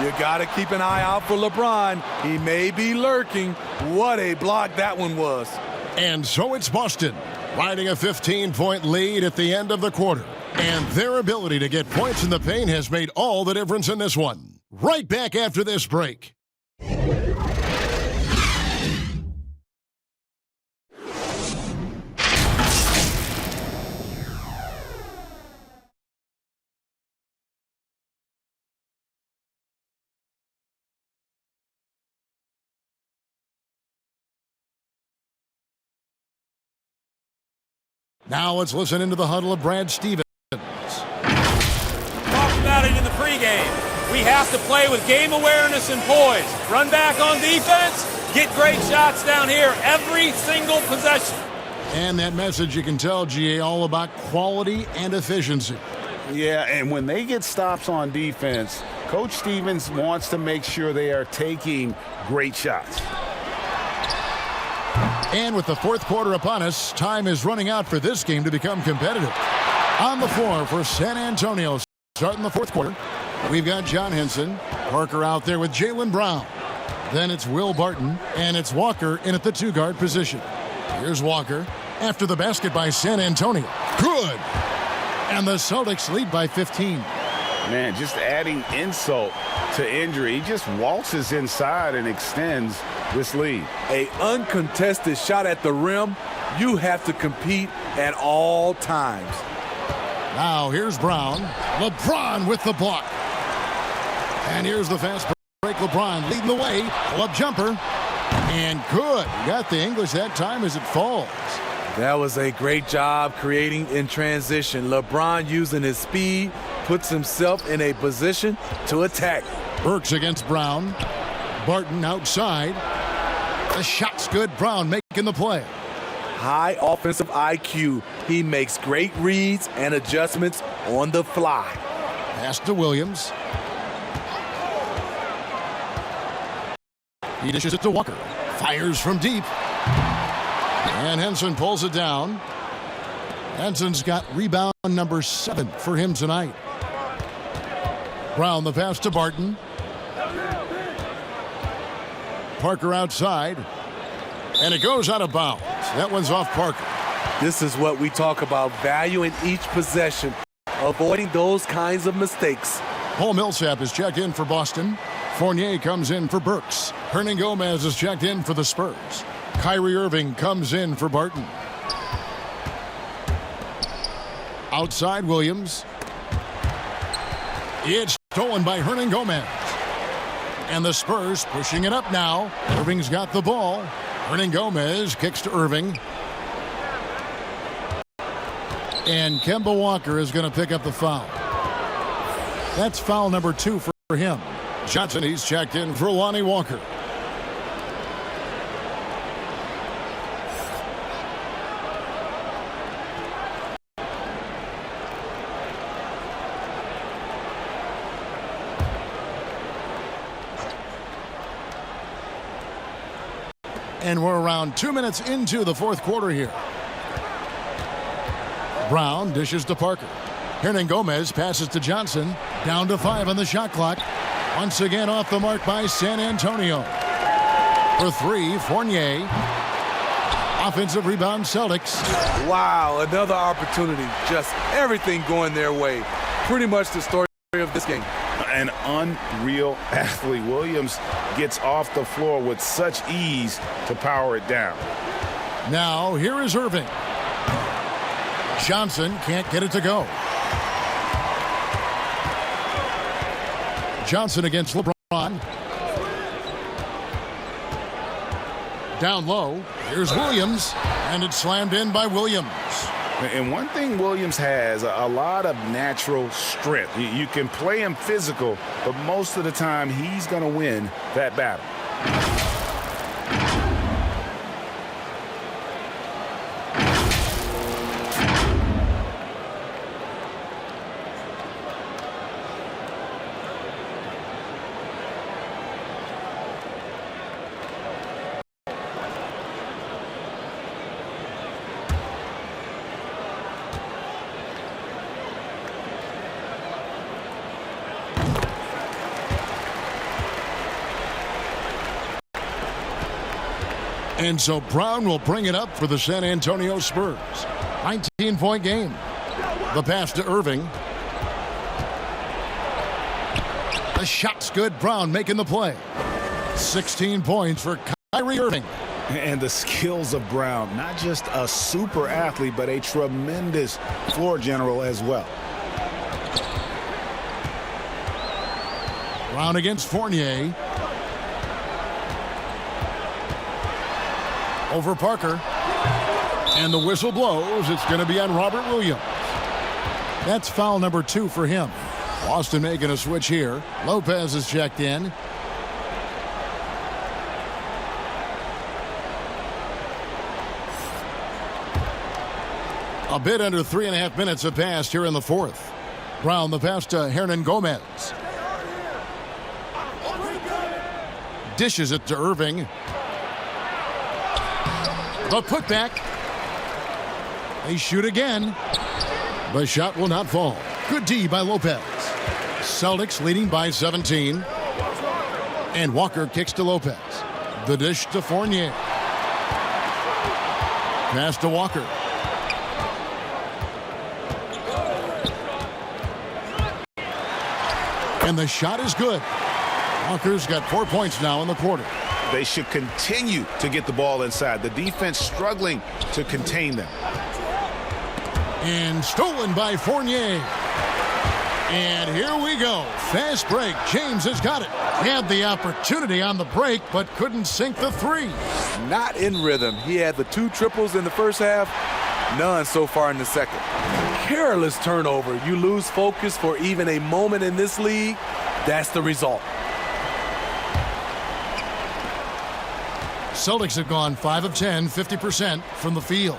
You got to keep an eye out for LeBron. He may be lurking. What a block that one was. And so it's Boston, riding a 15-point lead at the end of the quarter. And their ability to get points in the paint has made all the difference in this one. Right back after this break. Now let's listen into the huddle of Brad Stevens. Talked about it in the pregame. We have to play with game awareness and poise. Run back on defense, get great shots down here every single possession. And that message, you can tell, GA, all about quality and efficiency. Yeah, and when they get stops on defense, Coach Stevens wants to make sure they are taking great shots. And with the 4th quarter upon us, time is running out for this game to become competitive. On the floor for San Antonio, starting the 4th quarter, we've got John Henson, Parker out there with Jaylen Brown. Then it's Will Barton, and it's Walker in at the 2-guard position. Here's Walker after the basket by San Antonio. Good! And the Celtics lead by 15. Man, just adding insult to injury. He just waltzes inside and extends this lead. An uncontested shot at the rim, you have to compete at all times. Now here's Brown. LeBron with the block. And here's the fast break. LeBron leading the way. Pull-up jumper. And good. Got the English that time as it falls. That was a great job creating in transition. LeBron using his speed puts himself in a position to attack. Burks against Brown. Barton outside. The shot's good. Brown making the play. High offensive IQ. He makes great reads and adjustments on the fly. Pass to Williams. He dishes it to Walker. Fires from deep. And Henson pulls it down. Henson's got rebound number 7 for him tonight. Brown the pass to Barton. Parker outside. And it goes out of bounds. That one's off Parker. This is what we talk about, value in each possession, avoiding those kinds of mistakes. Paul Millsap is checked in for Boston. Fournier comes in for Burks. Hernan Gomez is checked in for the Spurs. Kyrie Irving comes in for Barton. Outside Williams. It's stolen by Hernan Gomez. And the Spurs pushing it up now. Irving's got the ball. Hernan Gomez kicks to Irving. And Kemba Walker is going to pick up the foul. That's foul number 2 for him. Johnson, he's checked in for Lonnie Walker. And we're around 2 minutes into the fourth quarter here. Brown dishes to Parker. Hernan Gomez passes to Johnson. Down to 5 on the shot clock. Once again off the mark by San Antonio. For 3, Fournier. Offensive rebound, Celtics. Wow, another opportunity. Just everything going their way. Pretty much the story of this game. An unreal athlete. Williams gets off the floor with such ease to power it down. Now, here is Irving. Johnson can't get it to go. Johnson against LeBron. Down low. Here's Williams. And it's slammed in by Williams. And one thing Williams has, a lot of natural strength. You can play him physical, but most of the time he's going to win that battle. And so Brown will bring it up for the San Antonio Spurs. 19-point game. The pass to Irving. The shot's good. Brown making the play. 16 points for Kyrie Irving. And the skills of Brown, not just a super athlete, but a tremendous floor general as well. Brown against Fournier. Over Parker. And the whistle blows. It's going to be on Robert Williams. That's foul number 2 for him. Boston making a switch here. Lopez is checked in. A bit under 3.5 minutes have passed here in the fourth. Brown the pass to Hernan Gomez. Dishes it to Irving. The putback. They shoot again. The shot will not fall. Good D by Lopez. Celtics leading by 17. And Walker kicks to Lopez. The dish to Fournier. Pass to Walker. And the shot is good. Walker's got 4 points now in the quarter. They should continue to get the ball inside. The defense struggling to contain them. And stolen by Fournier. And here we go. Fast break. James has got it. Had the opportunity on the break, but couldn't sink the 3. Not in rhythm. He had the 2 triples in the first half. None so far in the second. Careless turnover. You lose focus for even a moment in this league. That's the result. Celtics have gone 5 of 10, 50% from the field.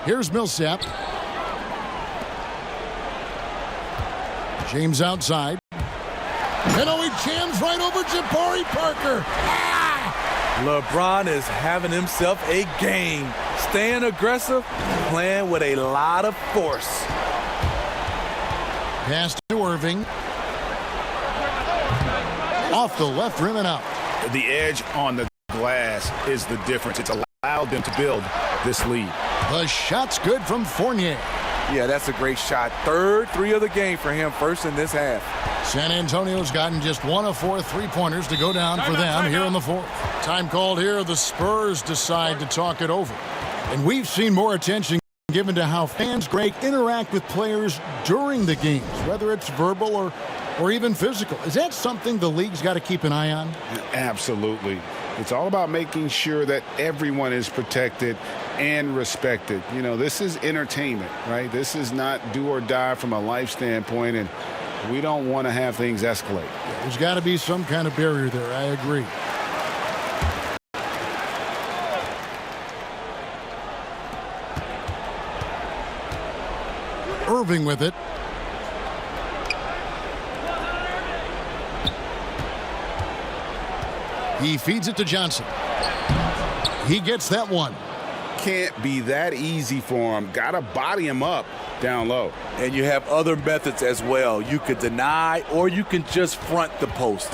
Here's Millsap. James outside. And he jams right over Jabari Parker. LeBron is having himself a game. Staying aggressive, playing with a lot of force. Pass to Irving. Off the left rim and out. The edge on the glass is the difference. It's allowed them to build this lead. The shot's good from Fournier. Yeah, that's a great shot. Third 3 of the game for him, first in this half. San Antonio's gotten just 1 of 4 3-pointers to go down for them here in the fourth. Time called here. The Spurs decide to talk it over. And we've seen more attention given to how fans, Greg, interact with players during the games, whether it's verbal or even physical. Is that something the league's got to keep an eye on? Absolutely. It's all about making sure that everyone is protected and respected. You know, this is entertainment, right? This is not do or die from a life standpoint, and we don't want to have things escalate. There's got to be some kind of barrier there. I agree. Irving with it. He feeds it to Johnson. He gets that one. Can't be that easy for him. Got to body him up down low. And you have other methods as well. You could deny or you can just front the post.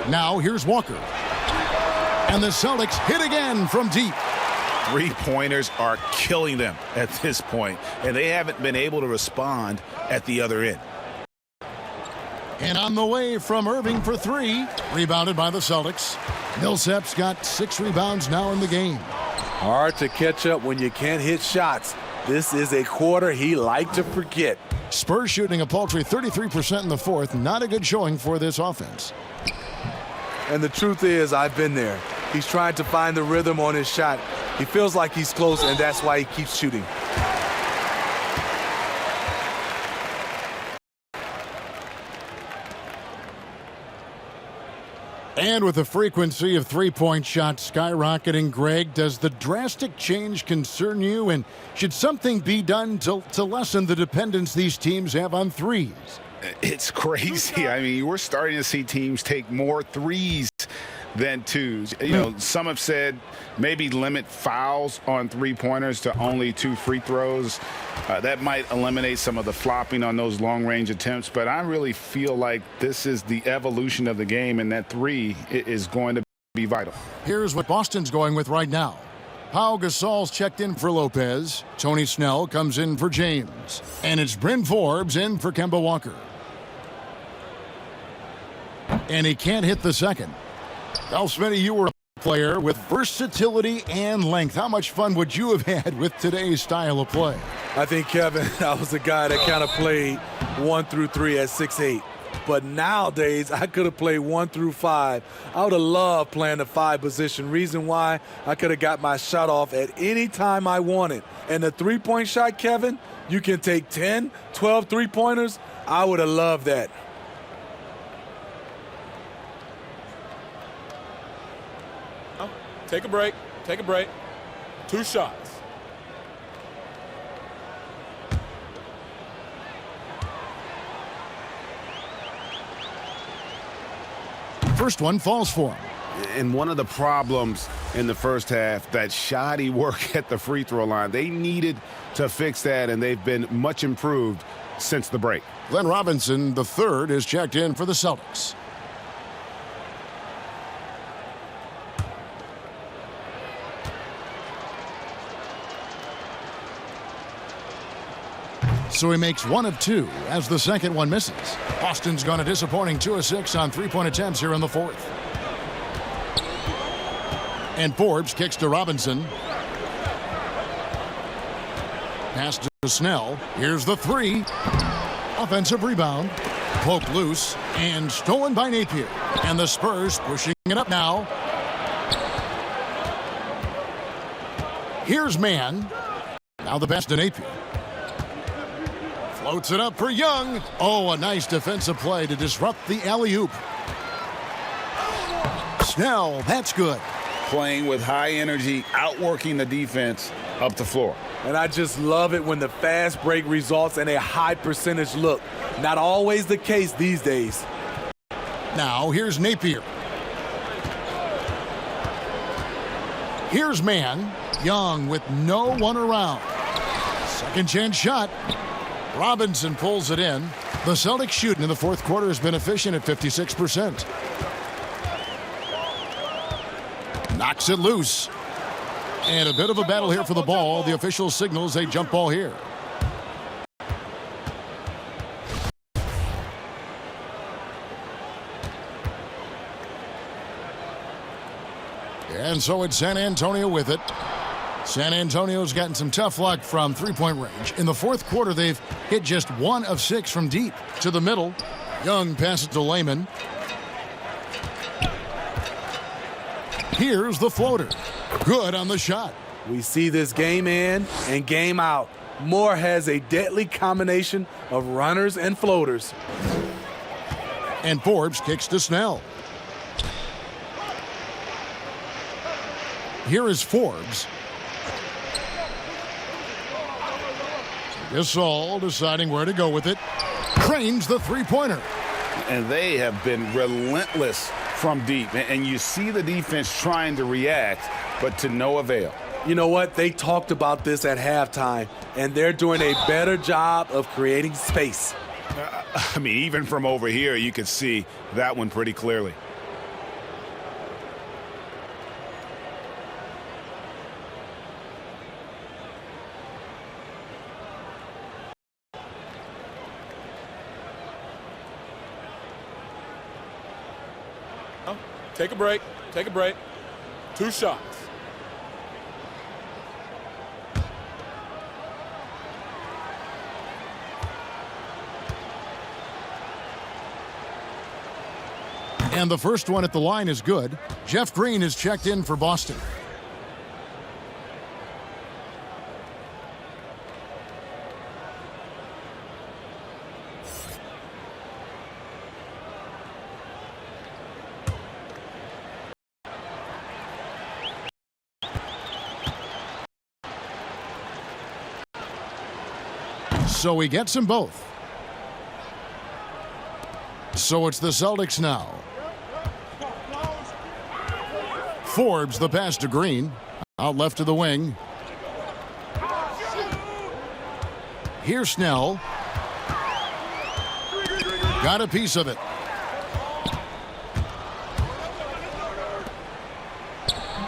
Now here's Walker. And the Celtics hit again from deep. 3-pointers are killing them at this point, and they haven't been able to respond at the other end. And on the way from Irving for 3, rebounded by the Celtics. Millsap's got 6 rebounds now in the game. Hard to catch up when you can't hit shots. This is a quarter he liked to forget. Spurs shooting a paltry 33% in the fourth. Not a good showing for this offense. And the truth is, I've been there. He's trying to find the rhythm on his shot. He feels like he's close, and that's why he keeps shooting. And with the frequency of 3-point shots skyrocketing, Greg, does the drastic change concern you? And should something be done to lessen the dependence these teams have on threes? It's crazy. I mean, we're starting to see teams take more threes than twos. You know, some have said maybe limit fouls on 3-pointers to only 2 free throws. That might eliminate some of the flopping on those long-range attempts, but I really feel like this is the evolution of the game, and that 3 is going to be vital. Here's what Boston's going with right now. Pau Gasol's checked in for Lopez. Tony Snell comes in for James. And it's Bryn Forbes in for Kemba Walker. And he can't hit the second. Well, Smitty, you were a player with versatility and length. How much fun would you have had with today's style of play? I think, Kevin, I was a guy that kind of played 1 through 3 at 6'8". But nowadays, I could have played 1 through 5. I would have loved playing the 5 position. Reason why, I could have got my shot off at any time I wanted. And the 3-point shot, Kevin, you can take 10, 12 3-pointers. I would have loved that. Take a break. Take a break. 2 shots. First one falls for him. And one of the problems in the first half, that shoddy work at the free throw line. They needed to fix that, and they've been much improved since the break. Glenn Robinson, the third, is checked in for the Celtics. So he makes 1 of 2 as the second one misses. Boston's gone a disappointing 2 of 6 on 3-point attempts here in the fourth. And Forbes kicks to Robinson. Pass to Snell. Here's the 3. Offensive rebound. Poked loose and stolen by Napier. And the Spurs pushing it up now. Here's Mann. Now the pass to Napier. Floats it up for Young. Oh, a nice defensive play to disrupt the alley-oop. Snell, that's good. Playing with high energy, outworking the defense up the floor. And I just love it when the fast break results in a high percentage look. Not always the case these days. Now here's Napier. Here's Mann. Young with no one around. Second chance shot. Robinson pulls it in. The Celtics shooting in the fourth quarter has been efficient at 56%. Knocks it loose. And a bit of a battle here for the ball. The official signals a jump ball here. And so it's San Antonio with it. San Antonio's gotten some tough luck from three-point range. In the fourth quarter, they've hit just 1 of 6 from deep. To the middle, Young passes to Lehman. Here's the floater. Good on the shot. We see this game in and game out. Moore has a deadly combination of runners and floaters. And Forbes kicks to Snell. Here is Forbes. Gasol deciding where to go with it. Trains the three-pointer. And they have been relentless from deep. And you see the defense trying to react, but to no avail. You know what? They talked about this at halftime, and they're doing a better job of creating space. I mean, even from over here, you could see that one pretty clearly. Take a break. Take a break. 2 shots. And the first one at the line is good. Jeff Green is checked in for Boston. So he gets them both. So it's the Celtics now. Forbes the pass to Green. Out left to the wing. Here's Snell. Got a piece of it.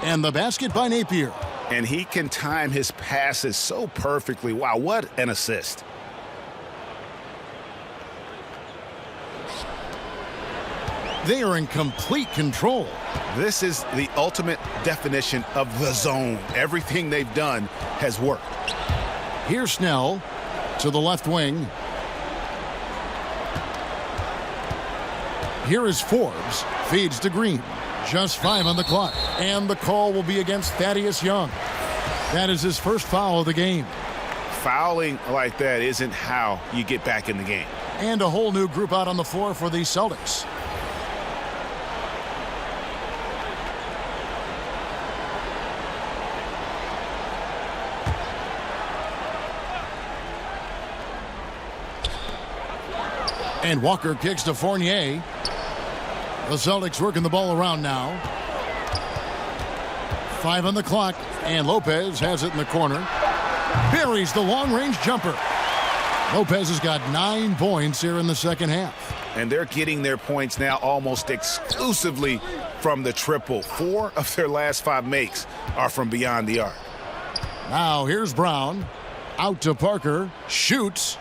And the basket by Napier. And he can time his passes so perfectly. Wow, what an assist. They are in complete control. This is the ultimate definition of the zone. Everything they've done has worked. Here's Snell to the left wing. Here is Forbes. Feeds to Green. Just 5 on the clock. And the call will be against Thaddeus Young. That is his first foul of the game. Fouling like that isn't how you get back in the game. And a whole new group out on the floor for the Celtics. And Walker kicks to Fournier. The Celtics working the ball around now. 5 on the clock, and Lopez has it in the corner. Buries the long-range jumper. Lopez has got 9 points here in the second half. And they're getting their points now almost exclusively from the triple. 4 of their last 5 makes are from beyond the arc. Now here's Brown. Out to Parker. Shoots.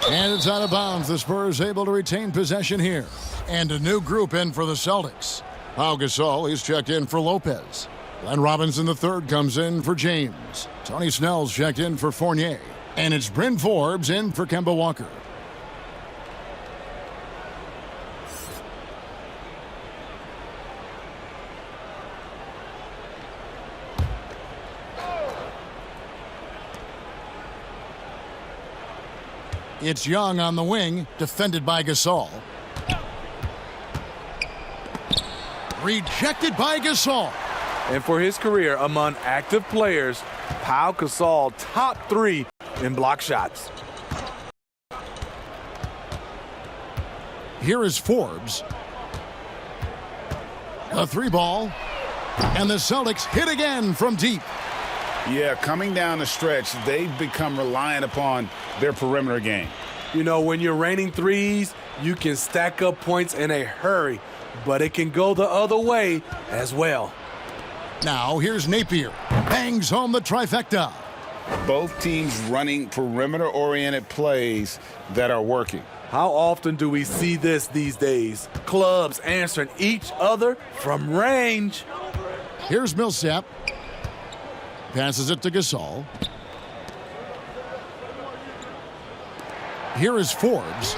And it's out of bounds. The Spurs able to retain possession here. And a new group in for the Celtics. Pau Gasol, he's checked in for Lopez. Glenn Robinson III comes in for James. Tony Snell's checked in for Fournier. And it's Bryn Forbes in for Kemba Walker. It's Young on the wing, defended by Gasol. Rejected by Gasol. And for his career among active players, Pau Gasol top 3 in block shots. Here is Forbes. A 3-ball. And the Celtics hit again from deep. Yeah, coming down the stretch, they've become reliant upon their perimeter game. You know, when you're raining threes, you can stack up points in a hurry, but it can go the other way as well. Now here's Napier. Bangs home the trifecta. Both teams running perimeter-oriented plays that are working. How often do we see this these days? Clubs answering each other from range. Here's Millsap. Passes it to Gasol. Here is Forbes.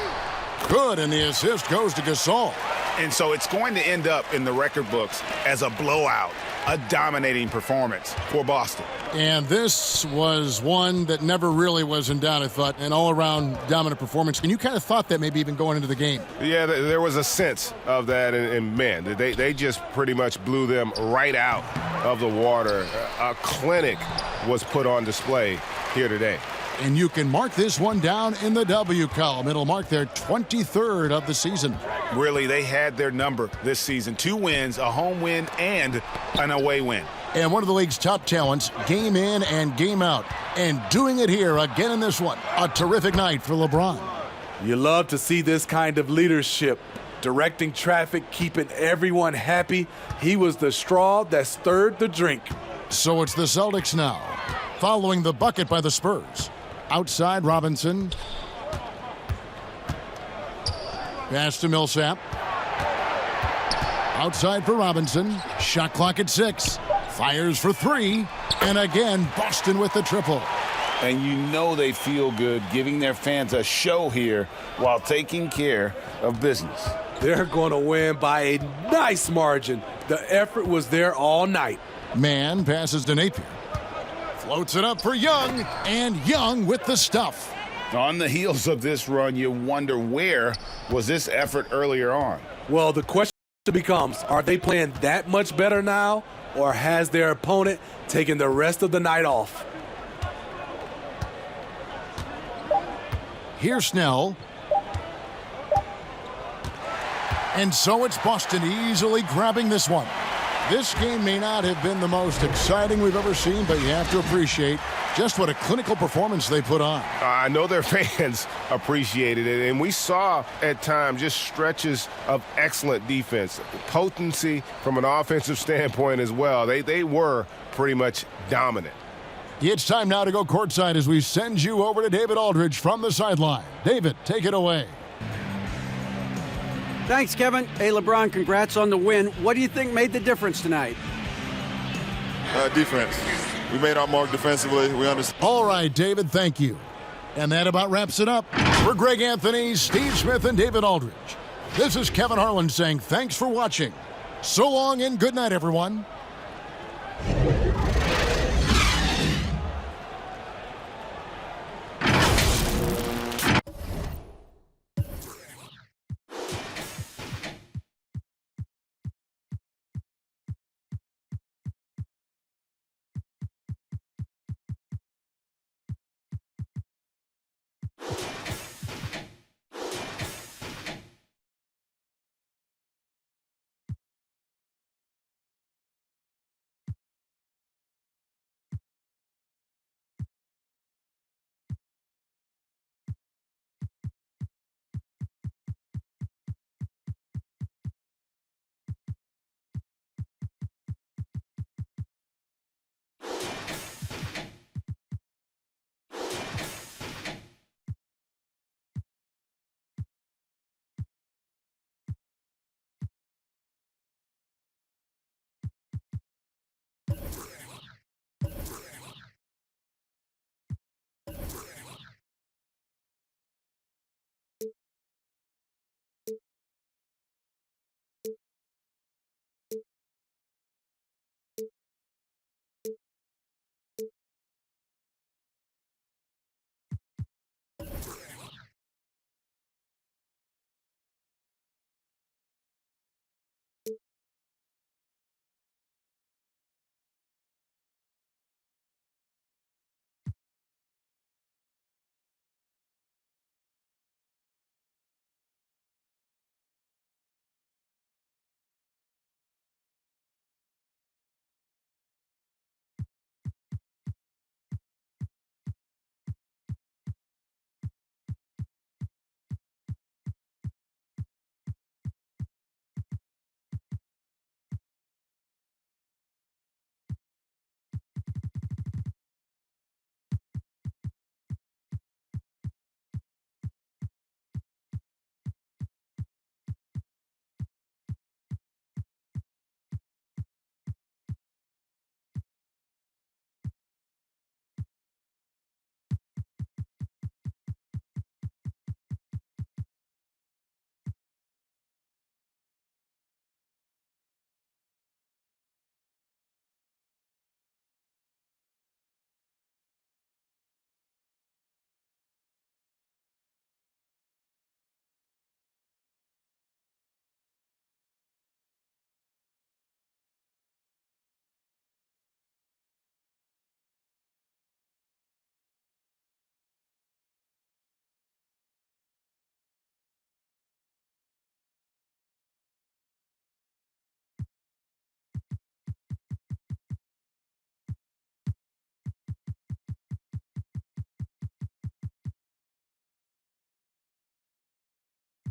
Good, and the assist goes to Gasol. And so it's going to end up in the record books as a blowout, a dominating performance for Boston. And this was one that never really was in doubt, I thought, an all-around dominant performance. And you kind of thought that maybe even going into the game. Yeah, there was a sense of that, and man, they just pretty much blew them right out of the water. A clinic was put on display here today. And you can mark this one down in the W column. It'll mark their 23rd of the season. Really, they had their number this season. 2 wins, a home win, and an away win. And one of the league's top talents, game in and game out. And doing it here again in this one. A terrific night for LeBron. You love to see this kind of leadership. Directing traffic, keeping everyone happy. He was the straw that stirred the drink. So it's the Celtics now, following the bucket by the Spurs. Outside, Robinson. Pass to Millsap. Outside for Robinson. Shot clock at 6. Fires for 3. And again, Boston with the triple. And you know they feel good giving their fans a show here while taking care of business. They're going to win by a nice margin. The effort was there all night. Man passes to Napier. Floats it up for Young, and Young with the stuff. On the heels of this run, you wonder where was this effort earlier on? Well, the question becomes, are they playing that much better now, or has their opponent taken the rest of the night off? Here's Snell. And so it's Boston easily grabbing this one. This game may not have been the most exciting we've ever seen, but you have to appreciate just what a clinical performance they put on. I know their fans appreciated it, and we saw at times just stretches of excellent defense, potency from an offensive standpoint as well. They were pretty much dominant. It's time now to go courtside as we send you over to David Aldridge from the sideline. David, take it away. Thanks, Kevin. Hey, LeBron, congrats on the win. What do you think made the difference tonight? Defense. We made our mark defensively. We understand. All right, David, thank you. And that about wraps it up. For Greg Anthony, Steve Smith, and David Aldridge, this is Kevin Harlan saying thanks for watching. So long and good night, everyone.